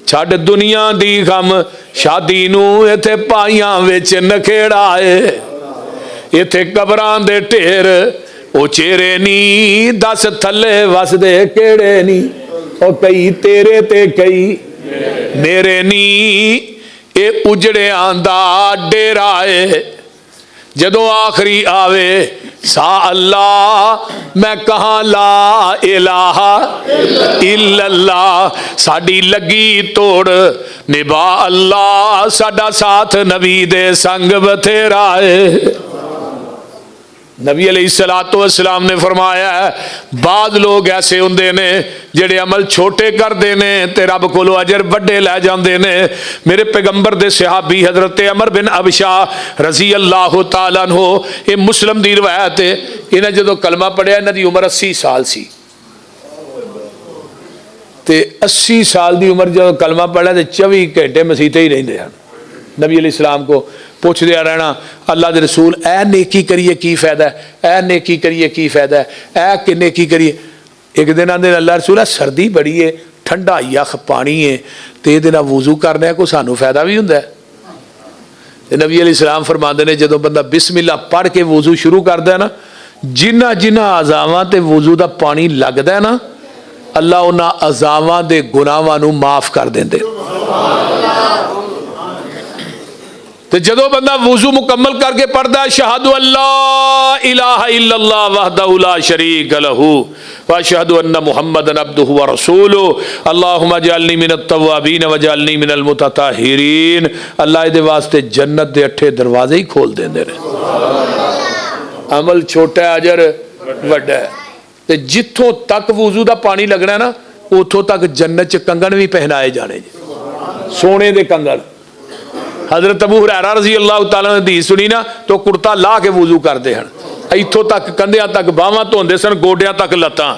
छड़ दुनिया दी गम शादी नू, इथे पाइयां विच नखेड़ा है। इथे कबरां दे ढेर ओ चेहरे नी, दस थले वसदे केड़े नी, ओ कई तेरे ते कई मेरे नी। ये उजड़ियां दा डेरा है, जदों आखिरी आवे सा अल्लाह, मैं कहाँ ला इलाहा इल्लल्लाह। साडी लगी तोड़ निभा अल्लाह, साडा साथ नबी दे संग बथेरा है। नबी अलैहिस्सलातु वस्सलाम ने फरमाया है, बाद लोग ऐसे हुंदे ने जेड़े अमल छोटे करते हैं ते रब कोलों अजर वड्डे लै जांदे ने। मेरे पैगंबर दे सहाबी हजरत अमर बिन अबशा रजी अल्लाह तआला अन्हु, ये मुस्लिम दी रवायत है, इन्हें जदों कलमा पढ़िया इन्हां दी उम्र 80 साल सी। ते 80 साल की उम्र जो कलमा पढ़िया तो 24 घंटे मसीते ही रहिंदे हन। नबी अलैहिस्सलाम को पुछदे रहना, अल्लाह के रसूल ऐ नेकी करिए की फायदा है, ऐ नेकी करिए की फायदा है, ऐ कि नेकी करिए। एक दिन आंदे अल्लाह रसूल सर्दी बड़ी है, ठंडा यख पानी है, तो ये वुजू करने को सानू फायदा भी हुंदा है। नबी अलैहिस्सलाम फरमाते हैं, जो बंदा बिस्मिल्लाह पढ़ के वुजू शुरू करता है ना, जिन्हां जिन्हां अज़ावां ते वुजू का पानी लगता है ना, अल्लाह उन्हां अज़ावां दे गुनाहां नू माफ़ कर देंदे। तो जदों बंदा वुजू मुकम्मल करके पढ़ता है, शहादु अल्लाह इलाहा इल्लल्लाह वहदहु ला शरीक लहू व अशहदु अन्ना मुहम्मदन अब्दुहु व रसूलुहु अल्लाहुम्मा जअलनी मिनत तव्वाबीन व जअलनी मिनल मुतताहिरीन। अल्लाह इहदे वास्ते जन्नत दे 8 दरवाजे ही खोल देंदे ने। अमल छोटा है, अजर वड्डा है। ते जिथों तक वुजू का पानी लगना ना, उथों तक जन्नत च कंगन भी पहनाए जाने, सोने दे कंगन। हजरत अबू हुरैरा रज़ी अल्लाह तआला ने हदीस सुनी ना, तो कुर्ता ला के वुजू करते हैं, इथों तक कंधियां तक बाहां धोंदे सन, गोडियां तक लत्तां।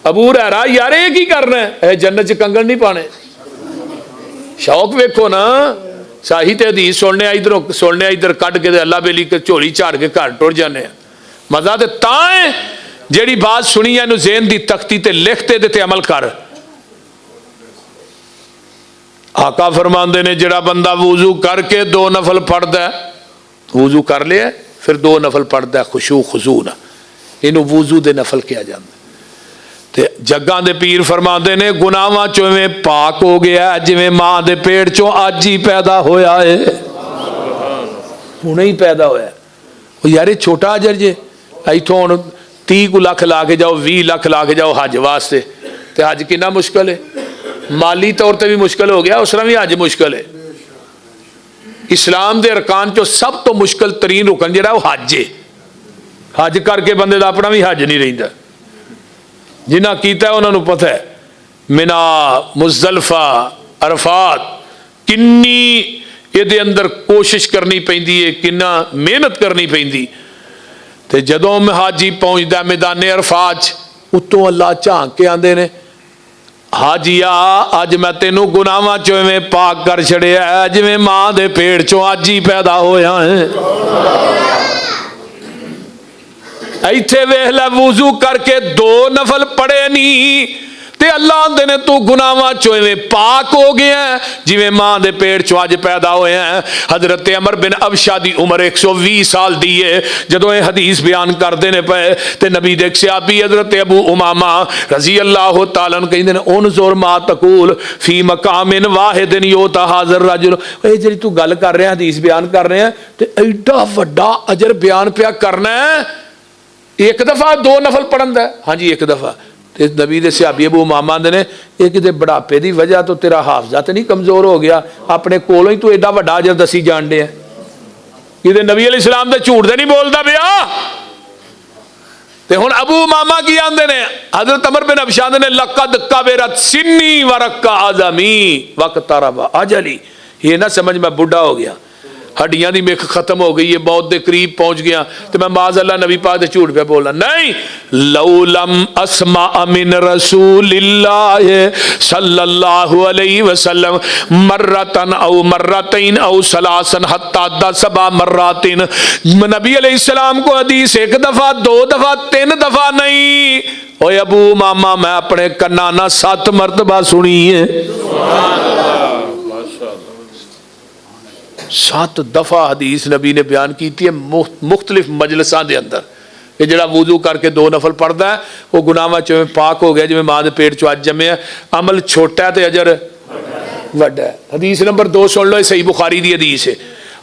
अबू हुरैरा यार ये की करना है, जन्नत च कंगन नहीं पाने। शौक वेखो ना, साही ते हदीस सुनने इधरों सुनने इधर कट के अल्लाह बेली झोली झाड़ के घर टुर जाने। मजा तो तां है जेड़ी बात सुनी है ज़हन दी तख्ती ते लिखते दे ते अमल कर। आका फरमांदे ने, जेड़ा बंदा वुजू करके 2 नफल पढ़ता है, वुजू कर लिया फिर 2 नफल पढ़ता है खुशू खुजू ना, इनू वुजू दे नफल किया जाता। ते जग्गां दे पीर फरमांदे ने, गुनाहां चों इवें पाक हो गया जिवें मां दे पेट चों अज ही पैदा होया है, हुणे ही पैदा होया। यार छोटा अजर जे, इथों 30 लाख ला के जाओ, 20 लाख ला के जाओ हज वास्ते, तो हज कितना मुश्किल है, माली तौर पर भी मुश्किल हो गया, उस तरह भी हज मुश्किल है। इस्लाम के अरकान चो सब तो मुश्किल तरीन रुकन जो हज है। हज करके बंदे का अपना भी हज नहीं रहिंदा। जिन्हें किया उन्होंने पता है मिना मुज़दलिफा अरफात किन्नी ये अंदर कोशिश करनी पैंदी है, किन्ना मेहनत करनी पैंदी। तो जदों हाजी पहुँचता मैदाने अरफात उत्तों अल्लाह झांक के आंदे ने, हाजिया अज मैं तेनों गुनाहां चों इवें पाक कर छड़िया जिवें मां दे पेट चों अज ही पैदा होया है। इत्थे वेख लै वुजू करके 2 नफल पढ़े नहीं ते अल्लाह आंदे ने तू गुनाहां चों इवें पाक हो गया जिवें मां दे पेट चों अज पैदा होया है। हजरत अमर बिन अबशा दी उम्र 120 साल दी है। जदों ये हदीस बयान करते ने पे ते नबी दे सहाबी हजरत अबू उमामा रजी अल्लाह तआला अन्हु कहंदे ने उनजुर मा तकूल फी मकामिन वाहिदिन योता हाज़र रजुल। ए जेड़ी तू गल कर रहा हदीस बयान कर रहे हैं ते एडा वड्डा अजर बयान पिया करना है, एक दफा 2 नफल पढ़न दा? हाँ जी, एक दफा। तो नबी दे सहाबी अबू उमामा ने ये किते बुढ़ापे की वजह तो तेरा हाफजा तो नहीं कमजोर हो गया, अपने कोलों ही तू एडा वड्डा अजर दसी जान दे कि नबी अलैहिस्सलाम दे झूठ दे नहीं बोलता पिया। ते हुण अबू उमामा की आंदे ने हजरत अमर बिन अबशा ने लक़द कबरत सिन्नी वरक्का आज़मी वक़्तरब अजली। ये ना समझ मैं बुढ़ा हो गया, हड्डियां दी मिख खत्म हो गई है, मौत के करीब पहुंच गया तो मैं माज़ अल्लाह नबी पाक दे झूठ पे बोलना नहीं। लौलम अस्मा मिन रसूलिल्लाह सल्लल्लाहु अलैहि वसल्लम मर्रतन औ मर्रतैन औ सलासन हत्ता 10 मर्रातिन। नबी अलैहिस्सलाम को हदीस 1 दफा 2 दफा 3 दफा नहीं, ओए अबू मामा मैं अपने कन्ना ना 7 मरतबा सुनी है। 7 दफा हदीस नबी ने बयान की है मुख्तलिफ मजलिसां दे अंदर कि जड़ा वुजू करके 2 नफल पढ़ता है वो गुनाहां चों पाक हो गया जिवें मां दे पेट चों अज जम्मिया। अमल छोटा ते अजर वड्डा है। हदीस नंबर 2 सुन लो, सही बुखारी दी हदीस है।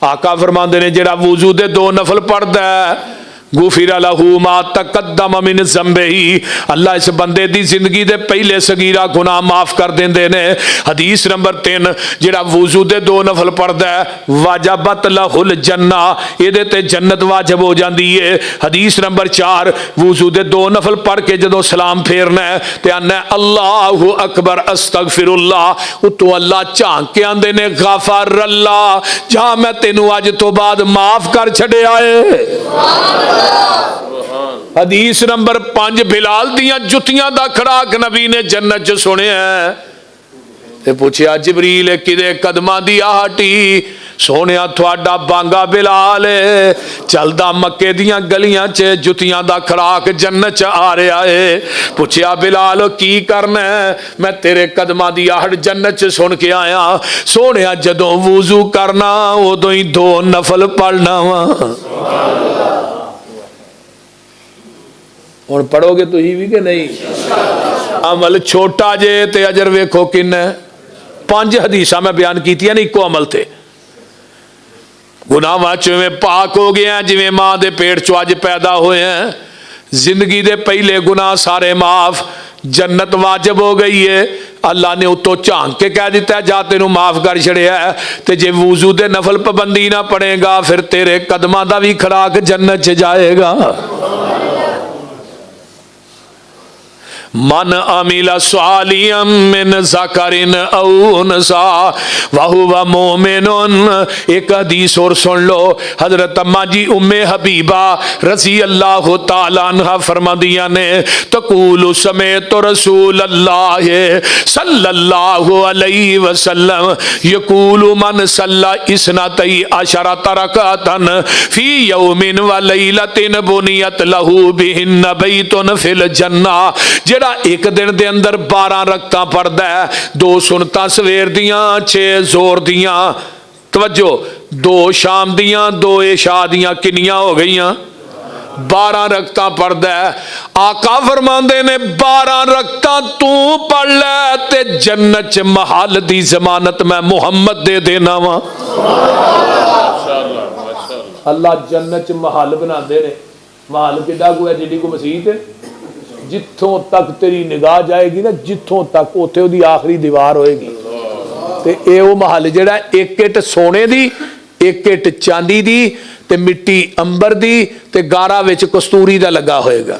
आका फरमांदे ने जड़ा वुजू दे 2 नफल पढ़ता है गुफिर लहू मा तकद्दम मिन ज़ंबिही, अल्लाह इस बंदे दी जिंदगी दे पहले सगीरा गुनाह माफ कर देंदे ने। हदीस नंबर 3 जेड़ा वुजू दे 2 नफल पढ़दा है वाजबत लहुल जन्ना, इहदे ते जन्नत वाजिब हो जाती है। हदीस नंबर 4 वुजू दे 2 नफल पढ़ के जदों सलाम फेरना है ते आना अल्लाहु अकबर अस्तगफिरुल्लाह, उतो अल्लाह झांक के आंदे ने गफर अल्लाह जा मैं तेनू अज तो बाद माफ कर छड़िया है। हदीस नंबर 5 बिलाल दियां जुतियां दा खड़ाक नबी ने जन्नत च सुनिया ते पूछया जिबरील किदे कदमां दी आहटी, सोनिया थोड़ा बांगा बिलाल चलदा मक्के दियां गलियां च जुतियां दा खड़ाक जन्नत च आ रहा है। पूछया बिलाल की करना है? मैं तेरे कदमां दी आहट जन्नत च सुन के आया। सोनिया जदों वुजू करना उदों ही 2 नफल पढ़ना वा। हुण पढ़ोगे तुसीं भी कि नहीं? अमल छोटा जे ते अजर वेखो किन्ना। 5 हदीसां मैं बयान कीतियां ने इको अमल थे। गुनाहां चों इवें पाक हो गया जिवें मां दे पेट चों अज पैदा होए हैं। जिंदगी दे पहले गुनाह सारे माफ, जन्नत वाजिब हो गई है। अल्लाह ने उत्तों झांक के कह दिता है जा तेनू माफ कर छड़िया है। ते जे वुजू दे नफल पाबंदी ना पड़ेगा फिर तेरे कदमां दा भी खड़ाक जन्नत च जाएगा। मन अमिला सालियम मिन ज़करिन औ उनसा वहुवा मोमिनुन। एक हदीस और सुन लो, हजरत अम्मा जी उम्मे हबीबा रज़ी अल्लाह तआला अन्हा फरमादियां ने तकूलु समेत रसूल अल्लाह सल्लल्लाहु अलैहि वसल्लम यकूलु मन सल्ला इसनतई अशरत रकातन फी यौमिन व लैलतिन बुनियत लहू बिहिन बैतुन फिल जन्ना। एक दिन दे अंदर 12 रकतां पढ़दा है, 2 सुनतां सवेर दियां, 6 जोर दियां, तवज्जो 2 शाम दियां, 2 इशा दियां, किनियां हो गईयां? 12 रकतां पढ़दा है। आका फरमांदे ने 12 रकतां तू पढ़ लै ते जन्नत च महल दी जमानत मैं मुहम्मद दे देना वा। अल्लाह जन्नत च महल बनाते ने। महल किड्डा कोई जिड्डी को मसीत जिथों तक तेरी निगाह जाएगी ना, जिथों तक उत्थे उहदी आखिरी दीवार होएगी। ते ये वो महल जिहड़ा एक इट सोने दी, एक इट चांदी दी, ते मिट्टी अंबर दी, ते गारा विच कस्तूरी दा लगा होएगा।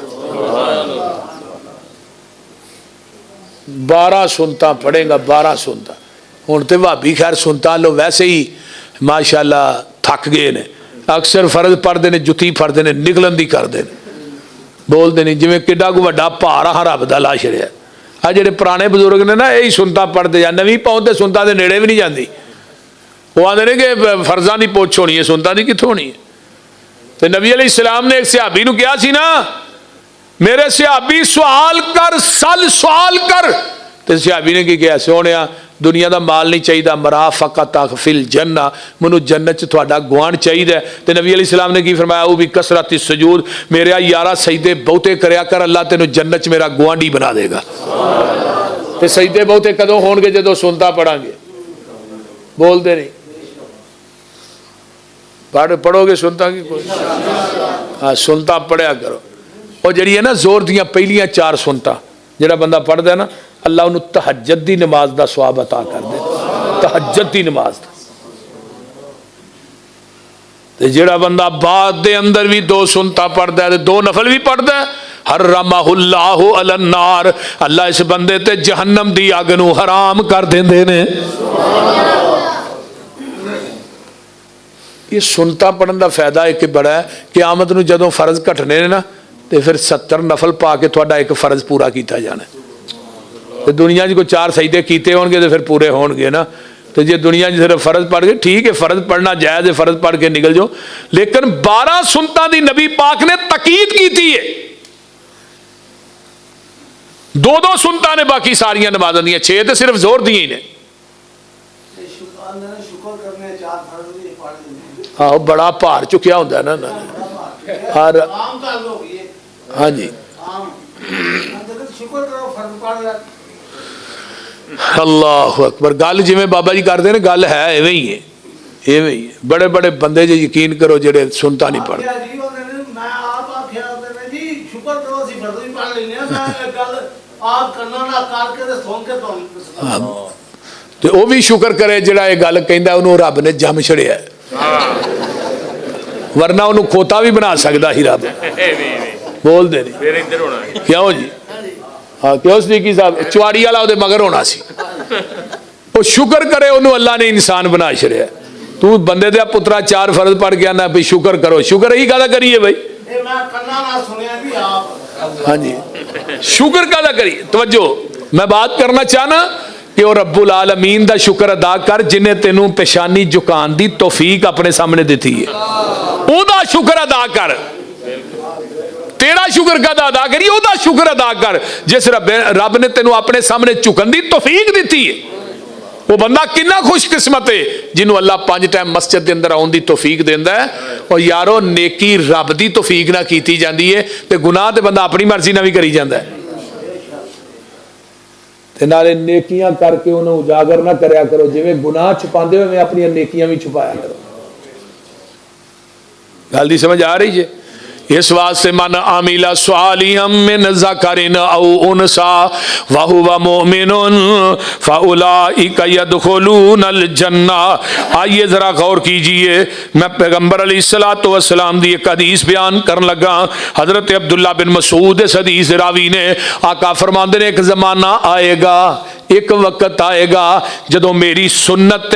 12 सुनता पढ़ेगा, 12 सुनता। हुण ते भाभी खैर सुनता लो वैसे ही माशाअल्लाह थक गए ने, अक्सर फर्ज पढ़ते हैं, जुत्ती फड़ते हैं, निकलन दी करते हैं, बोलते नहीं जिवें किड्डा कोई वड्डा भार आ रब दा ला छड़िया। आ जिहड़े पुराने बजुर्ग ने ना, यही सुनता पढ़ते जा, नवीं पहुंच ते सुनता दे नेड़े भी नहीं जाती। वो आते ने कि फर्जा की पुछ होनी है, सुनता दी कित्थों होनी है। तो नबी अलैहिस्सलाम ने एक सहाबी नूं कहा सी ना, मेरे सहाबी सवाल कर, सल सवाल कर। तो सहाबी ने की कहा, सोहणिया दुनिया का माल नहीं चाहिए, मरा फकत फिल जन्ना, मैनू जन्नत च तुहाडा गुआंढ चाहिए। तो नबी अलैहिस्सलाम ने की फरमाया, वो भी कसरत सजूद, मेरे यारा सजदे बहुते करया कर, अल्लाह तेनू जन्नत च मेरा गुआंढी बना देगा। तो सजदे बहुते कदों होणगे, जदों सुनता पढ़ांगे, बोलते नहीं। पढ़ोगे सुनता की कोई? हाँ, सुनता पढ़िया करो। और जी है ना जोर दियाँ पहलियां 4 सुनता जिहड़ा बंदा पढ़ता है ना, अल्लाह उन्होंने तहज्जुद दी नमाज का सवाब अता कर दे। तहज्जुद दी नमाज ते जिहड़ा बंदा बाद दे अंदर भी 2 सुनता पढ़ता है, 2 नफल भी पढ़ता है, हर्रमहुल्लाहु अलन्नार, अल्लाह इस बंदे ते जहन्नम दी अग नूं हराम कर देंदे ने। ये सुनता पढ़न का फायदा एक बड़ा है कि आमद नूं जदों फर्ज घटने ने ना, तो फिर 70 नफल पा के तुहाडा एक फर्ज पूरा किया जाना। तो दुनिया कोई 4 सजदे किए होंगे तो फिर पूरे होंगे ना। तो जे दुनिया सिर्फ फर्ज पढ़ के, ठीक है फर्ज पढ़ना जायज़ है, फर्ज पढ़ के निकल जाओ, लेकिन 12 सुनता दी नबी पाक ने तकीद की है। 2-2 सुनता ने, बाकी सारिया नमाज़ां दी 6 तो सिर्फ जोर दी ही ने। हाँ, बड़ा भार चुकिया होंदा है ना हर। हाँ जी, अल्लाह अकबर। गल जिमें बाबा जी करते हैं, गल है इवें ही है, इवें ही है। बड़े बड़े बंदे जो यकीन करो जेडे सुनता नहीं पढ़ते। तो वह भी शुक्र करे जिहड़ा ये गल कहंदा, उन्होंने रब ने जम छड़िया, वरना उन्होंने खोता भी बना सकता ही रब। बोलते नहीं क्यों जी? हाँ, क्यों सदीकी साहब चुआड़ी वाला उहदे मगर होना सी। वो शुक्र करे उन्होंने अल्लाह ने इंसान बना छड़िया। तू बंदे दे पुत्रा 4 फर्ज पढ़ गया ना, भी शुक्र करो। शुक्र यही कादा करिए भाई? हाँ जी, शुक्र कादा करिए? तवज्जो, मैं बात करना चाहना कि वह रब्बुल आलमीन दा शुक्र अदा कर जिन्हें तेनू पेशानी झुकान दी तौफीक अपने सामने दी है। ओदा शुक्र अदा कर। तेरा शुक्र कदा अदा करिए? ओदा शुक्र अदा कर जिस रब ने तेनू अपने सामने झुकन दी तौफीक दी है। वो बंदा कितना खुशकिस्मत है जिन्हों अल्लाह 5 टाइम मस्जिद के अंदर आने की तौफीक देंदा है। और यारो नेकी रब की तौफीक ना की जाती है, तो गुनाह तो बंदा अपनी मर्जी ना भी करी जाता है। नाले नेकियां करके उन्हें उजागर ना करया करो, जिवें गुनाह छुपाते हो अपनी नेकियां भी छुपाया करो। गल दी समझ आ रही है? इस वास्ते मन आमिला स्वालिहम मिन ज़करिन औ उनसा व हुवा मुमिनुन फउलाइका यदखुलूनल जन्ना। आइए जरा गौर कीजिए, मैं पैगंबर अलैहिस्सलातु वस्सलाम दी एक हदीस बयान करन लगा। हजरत अब्दुल्ला बिन मसूद इस हदीस रावी ने, आका फरमांदे ने, एक जमाना आएगा, एक वक्त आएगा जदों मेरी सुन्नत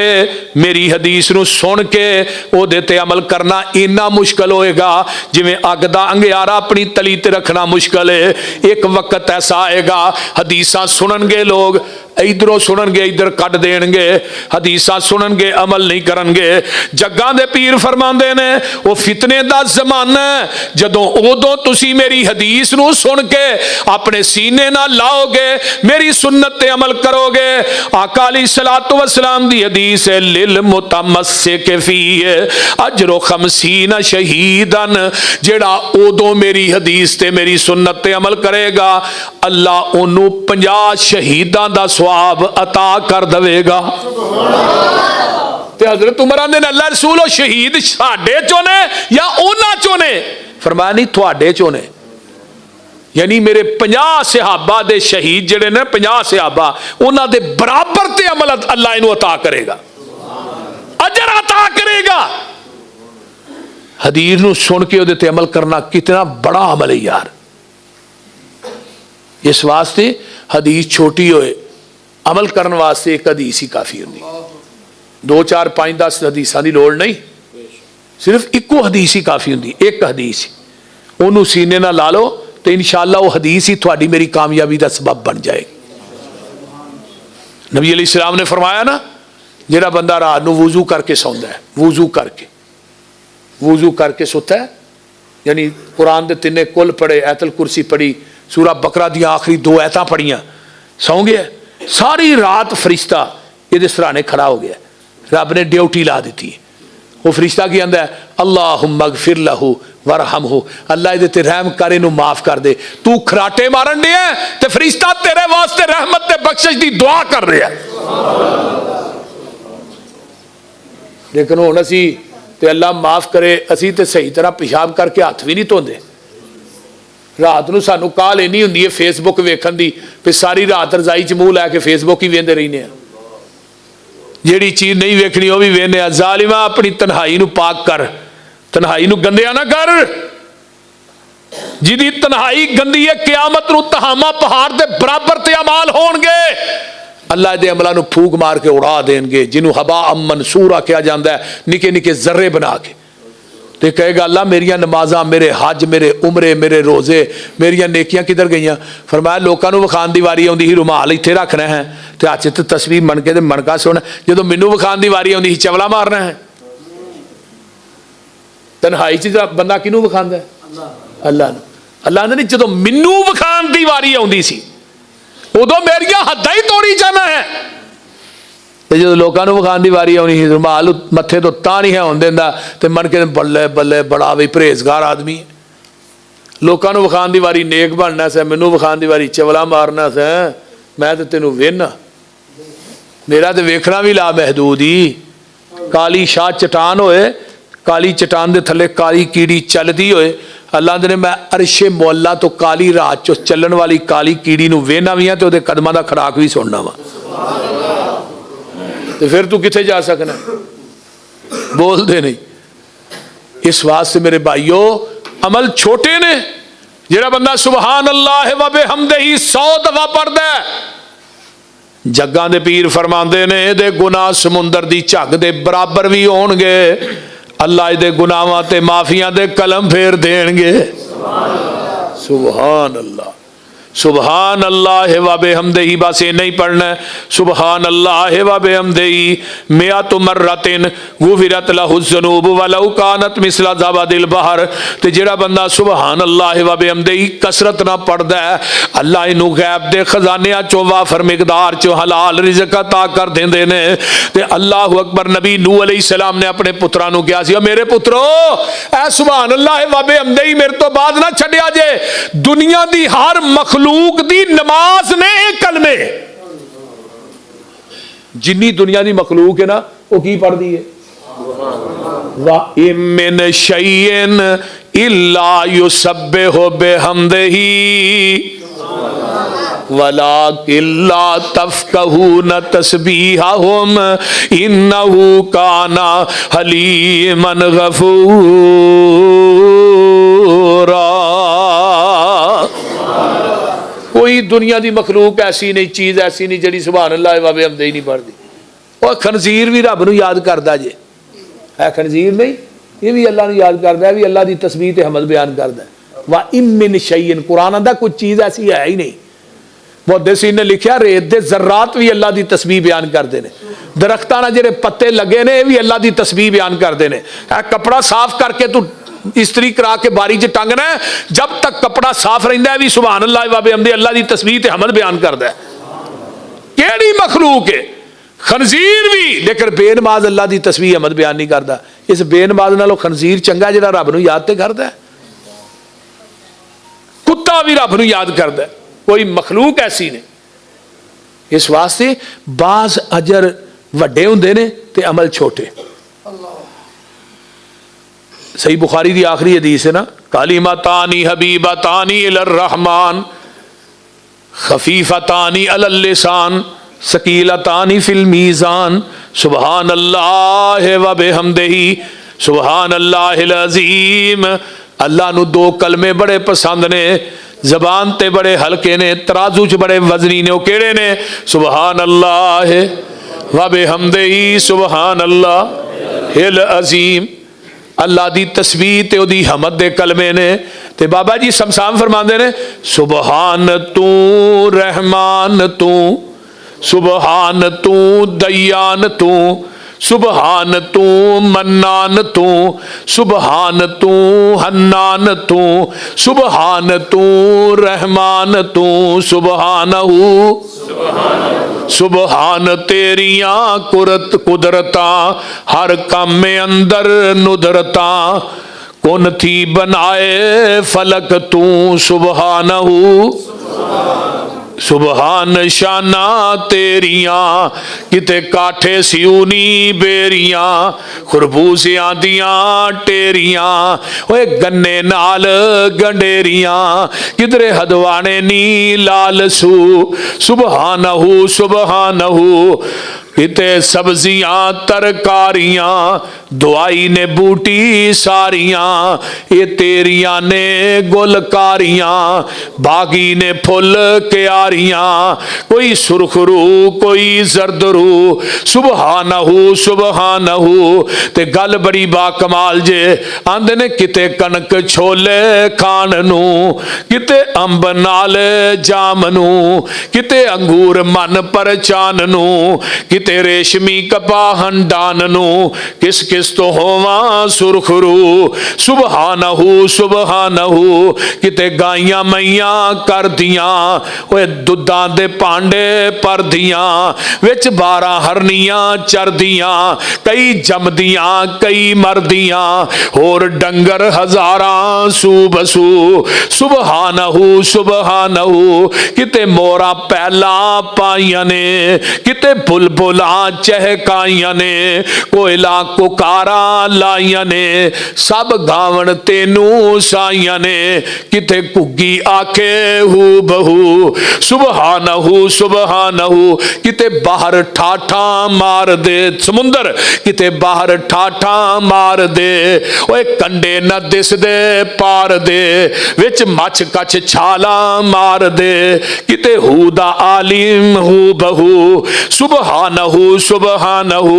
मेरी हदीस नूं सुन के ओहदे ते अमल करना इन्ना मुश्किल होएगा जिवें अग दा अंगियारा अपनी तली ते रखना मुश्किल है। एक वक्त ऐसा आएगा, हदीसां सुननगे लोग, इधरों सुननगे इधर कट देंगे, हदीसां सुननगे अमल नहीं करनगे। जग्गां दे पीर फरमांदे ने वो फितने दा जमाना है जदों उदों तुसी मेरी हदीस नूं सुन के अपने सीने नाल लाओगे, मेरी सुन्नत ते अमल करोगे। आका अलैहिस्सलातु वस्सलाम दी हदीस है, लिल मुतमस्सिक फी अजरो 50 शहीदन। जेड़ा उदों मेरी हदीस ते मेरी सुन्नत ते अमल करेगा, अल्लाह ओनू 50 शहीदां दा स्वाब अता कर देगा। ते हजरत उमर आंदे ने, अल्लाह रसूल ओ शहीद साडे चों ने या उन्हां चों ने? फरमाया नहीं, तुहाडे चों ने। यानी मेरे 50 सहाबा दे शहीद जिहड़े ने 50 सहाबा उन्हां दे बराबर ते अमल अल्लाह इनू अता करेगा, अजर अता करेगा। हदीस नू सुन के उहदे ते अमल करना कितना बड़ा अमल है यार। इस वास्ते हदीस छोटी होए, अमल करने वास्ते एक हदीस ही काफ़ी होंदी, 2 4 5 10 हदीसां दी लोड़ नहीं, सिर्फ इक्को हदीस ही काफ़ी होंदी। एक हदीस उन्होंने सीने नाल ला लो तो इंशाअल्लाह वो हदीस ही थोड़ी मेरी कामयाबी का सबब बन जाएगी। नबी अलैहिस्सलाम ने फरमाया ना, जिहड़ा बंदा रात को वुजू करके सौंदा है, वुजू करके सुता है, यानी कुरान के 3 कुल पढ़े, आयतल कुर्सी पढ़ी, सूरा बकरा दी आखिरी 2 आयतां पढ़ियां, सौ गया, सारी रात फरिश्ता ये सराहने खड़ा हो गया, रब ने ड्यूटी ला दी है। वो फरिश्ता की आंदा है, अल्लाहुम्मा गफिर लहू वरहमहू, अल्लाह इहदे ते रहम कर, इनू माफ कर दे। तू खराटे मारन दिया ते फरिश्ता तेरे वास्ते रहमत ते बख्शिश दी दुआ कर रहा है। लेकिन हुण असी ते अल्लाह माफ करे, असी ते सही तरह पेशाब करके हथ भी नहीं धोंदे। रात को सानू काल इन्नी हुंदी है फेसबुक वेखण दी, फिर सारी रात रजाई च मूँह लैके फेसबुक ही वेंदे रहने हैं। जिहड़ी चीज़ नहीं वेखनी वह भी वेखने आ। जालिमा अपनी तन्हाई नू पाक कर, तन्हाई नू गंदिया ना कर। जिहदी तन्हाई गंदी है क़यामत नू तहामा पहाड़ दे बराबर ते अमाल होणगे, अल्लाह दे अमलों नू फूक मार के उड़ा देंगे, जिन्हों हबा मंसूरा कहा जाता है, निके निके जर्रे बना के। तो कहेगा अल्लाह मेरिया नमाजा, मेरे हज, मेरे उमरे, मेरे रोजे, मेरिया नेकियां किधर गई? फरमाया लोगों को विखाण की वारी आती ही रुमाल इत्थे रखना है तो हथ च तस्वीर मन के मनका सुन, जो मैनू विखाण की वारी आती ही चवला मारना है। तन्हाई च बंदा किनू विखांदा है? अल्लाह नू। अल्लाह ने जो मैनू विखाण की वारी आती सी उदों मेरिया हद्दां ही तोड़ी जाना है, तो जो लोगों को विखाण की वारी आनी ही रुमाल मत्थे तो तां नहीं है होने देंदा, तो मन के बल्ले बल्ले बड़ा भी परहेजगार आदमी है। लोगों को विखाण की वारी नेक बनना से, मैनू विखाण की वारी चवला मारना से, मैं तो तेनू वेहना, मेरा तो वेखना भी ला महदूद ही। काली शाह चट्टान होए, काली चट्टान के थले काली कीड़ी चलती होए, अल्लाह ने मैं अरशे मौला तो काली रात चो चलन वाली काली कीड़ी नू वेहना भी है, तो उहदे कदमां दा खड़ाक भी सुनना वा। तो फिर तू किथे जा सकना? बोलते नहीं। इस वास्ते मेरे भाइयों अमल छोटे ने, जिहड़ा बंदा सुबहान अल्लाह व बिहम्दिही 100 दफा पढ़दा है, जग्गां दे पीर फरमांदे ने इहदे गुनाह समुंदर दी झग दे बराबर भी होणगे। अल्लाह इहदे गुनाहां ते माफियां दे कलम फेर देणगे। सुबहान अल्लाह, सुबहान अल्लाह व बिहम्दिही, बस ये नहीं पढ़ना है, सुबहान अल्लाह व बिहम्दिही मिअतु मर्रतिन गुफिरत लहु ज़ुनूब वलौ कानत मिसला ज़बादिल बहर। ते जिहड़ा बंदा सुबहान अल्लाह व बिहम्दिही कसरत ना पढ़दा है, अल्लाह इनू गैब दे खजानियां चो वाफर मिकदार चो हलाल रिज़्क अता कर देंदे ने। ते अल्लाहु अकबर। नबी नूह अलैहिस्सलाम ने अपने पुत्रां नू कहा सी, मेरे पुत्रो ऐ सुबहान अल्लाह व बिहम्दिही मेरे तो बाद ना छड्डिया जे, दुनिया दी हर मखलूक दी नमाज ने एक कलमे, जिन्नी दुनिया दी मखलूक है ना वो की पढ़दी है? वा इमिन शैइन इल्ला युसब्बिहु बिहम्दिही वलाकिल्ला तफ़क़हून तस्बीहहुम इन्नहु काना हलीमन गफ़ूरा। कोई दुनिया की मखलूक ऐसी नहीं, चीज़ ऐसी नहीं जिहड़ी सुभान अल्लाह व बिहम्दिही नहीं पढ़ती। और खनजीर भी रब नूं याद करदा जे, है खनजीर नहीं, ये भी अल्लाह नूं याद करदा है, भी अल्लाह की तस्बीह ते हमद बयान करदा है। वा इमिन शैइन, कुरान आंदा कुछ चीज़ ऐसी है ही नहीं। मुहद्दिसीन ने लिखा रेत दे जर्रात भी अल्लाह की तस्बीह बयान करते हैं, दरख्तां नाल जिहड़े पत्ते लगे ने भी अल्लाह की तस्बीह बयान करते हैं। कपड़ा साफ करके तू इस्त्री करा के बारी च टंगना है, जब तक कपड़ा साफ रहिंदा है भी सुभान अल्लाह व बिहम्दिही अल्लाह की तस्बीह ते हमद बयान करदा है। केड़ी मखलूक है? खनजीर भी, लेकिन बेनमाज अल्लाह की तस्बीह हमद बयान नहीं करता। इस बेनमाज नालों खनजीर चंगा जिहड़ा रब नूं याद ते करदा है। कुत्ता भी रब नूं याद करदा है, कोई मखलूक ऐसी ने। इस वास्ते बाज अजर वड्डे हुंदे ने ते अमल छोटे। सही बुखारी की आखिरी हदीस है ना, कालिमतानी हबीबतानी इलर रहमान खफीफतानी अलल लिसान सकीलतानी फिल मीज़ान सुबहान अल्लाह व बिहम्दिही सुबहान अल्लाहिल अज़ीम। अल्लाह नू दो कलमे बड़े पसंद ने, जबान ते बड़े हल्के ने, तराजू च बड़े वजनी ने। वो केड़े ने? सुबहान अल्लाह व बिहम्दिही सुबहान अल्लाहिल अज़ीम। अल्लाह दी तस्बीह ते ओदी हमद दे कलमे ने। ते बाबा जी समसाम फरमांदे ने सुबहान तू रहमान तू सुबहान तू दयान तू सुबहान तू मन्नान तू सुबहान तू हन्नान तू सुबहान तू रहमान तू सुबहानहू सुबहान तेरियां कुदरता हर काम में अंदर नुदरता कौन थी बनाए फलक तू सुबहानहू सुबहान शाना तेरियां किते काठे सियूनी बेरियां खरबूजियां दियां टेरियां ओए गन्ने नाल गंडेरियां किधरे हदवाने नी लाल सू सुबहानहू सुबहानहू किते सब्जियां तरकारियां दुआई ने बूटी सारियां ये तेरियां ने गुलकारियां बागी ने फुल क्यारियां कोई सुरखरू कोई जरदरू सुबहानहू सुबहानहू। ते गल बड़ी बाकमाल जे आंदे ने किते कनक छोले खान नू किते अंब नाल जाम नू किते अंगूर मन परचान नू किते रेशमी कपाहन डान नू किस किस तो होवा सुरखरू सुबहानहू सुबहानहू। किते गाइयां मैया कर दियां ओए दुद्धां दे भांडे पर दियां विच 12 हरनियां चरदियां कई जमदियां कई मरदियां होर डंगर हजारां सू बसू सुबहानहू सुबहानहू। किते मोरा पहला पाइयां ने किते बुलबुल चहकाइयां ने कोयला कुकारा लाइयां ने सब गावण तेनू साइयां ने किते कुगी आखे हू बहू सुबहानहू सुबहानहू। किते बाहर ठाठा मार दे समुंदर किते बाहर ठाठा मार दे ओए कंडे न this they par they which much कच छाला मार दे किते हू दा आलिम हू बहू सुबहानहू सुबहानहू।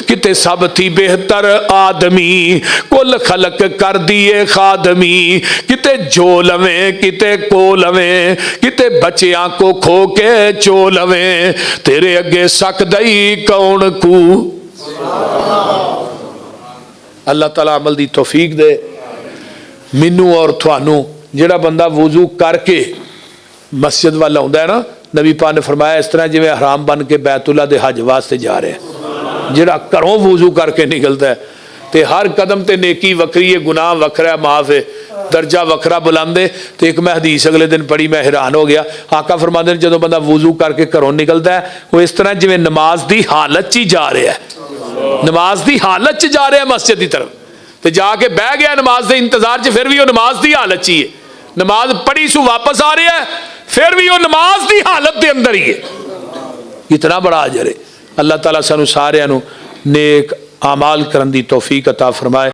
किते सब थी बेहतर आदमी कुल खलक कर दिए खादमी किते जो लवे किते को लवे किते बच्चियां को खो के चो लवे तेरे अगे सकदई कौन कू। अल्लाह ताला अमल दी तौफीक दे मैनू और थानू। जिहड़ा बंदा वुजू करके मस्जिद वाल आउंदा है ना, नबी पाक ने फरमाया इस तरह जिवें हराम बन के बैतुल्ला दे हज वास्ते जा रहे हैं। जिहड़ा घरों वुजू करके निकलता है तो हर कदम ते नेकी वक्री है, गुनाह वखरा माफ है, दर्जा वखरा बुलंदे। तो एक मैं हदीस अगले दिन पढ़ी, मैं हैरान हो गया। आका फरमाते हैं जो बंदा वुजू करके घरों निकलता है वो इस तरह जिवें नमाज की हालत च ही जा रहा है, नमाज की हालत च जा रहा है मस्जिद की तरफ, तो जाके बह गया नमाज के इंतजार च, फिर भी वो नमाज की हालत च ही है। नमाज पढ़ी सू वापस आ रहा है, फिर भी वो नमाज की हालत के अंदर ही है। इतना बड़ा अजर है। अल्लाह ताला सानू सारियां नू नेक आमाल करन दी तौफीक अता फरमाए।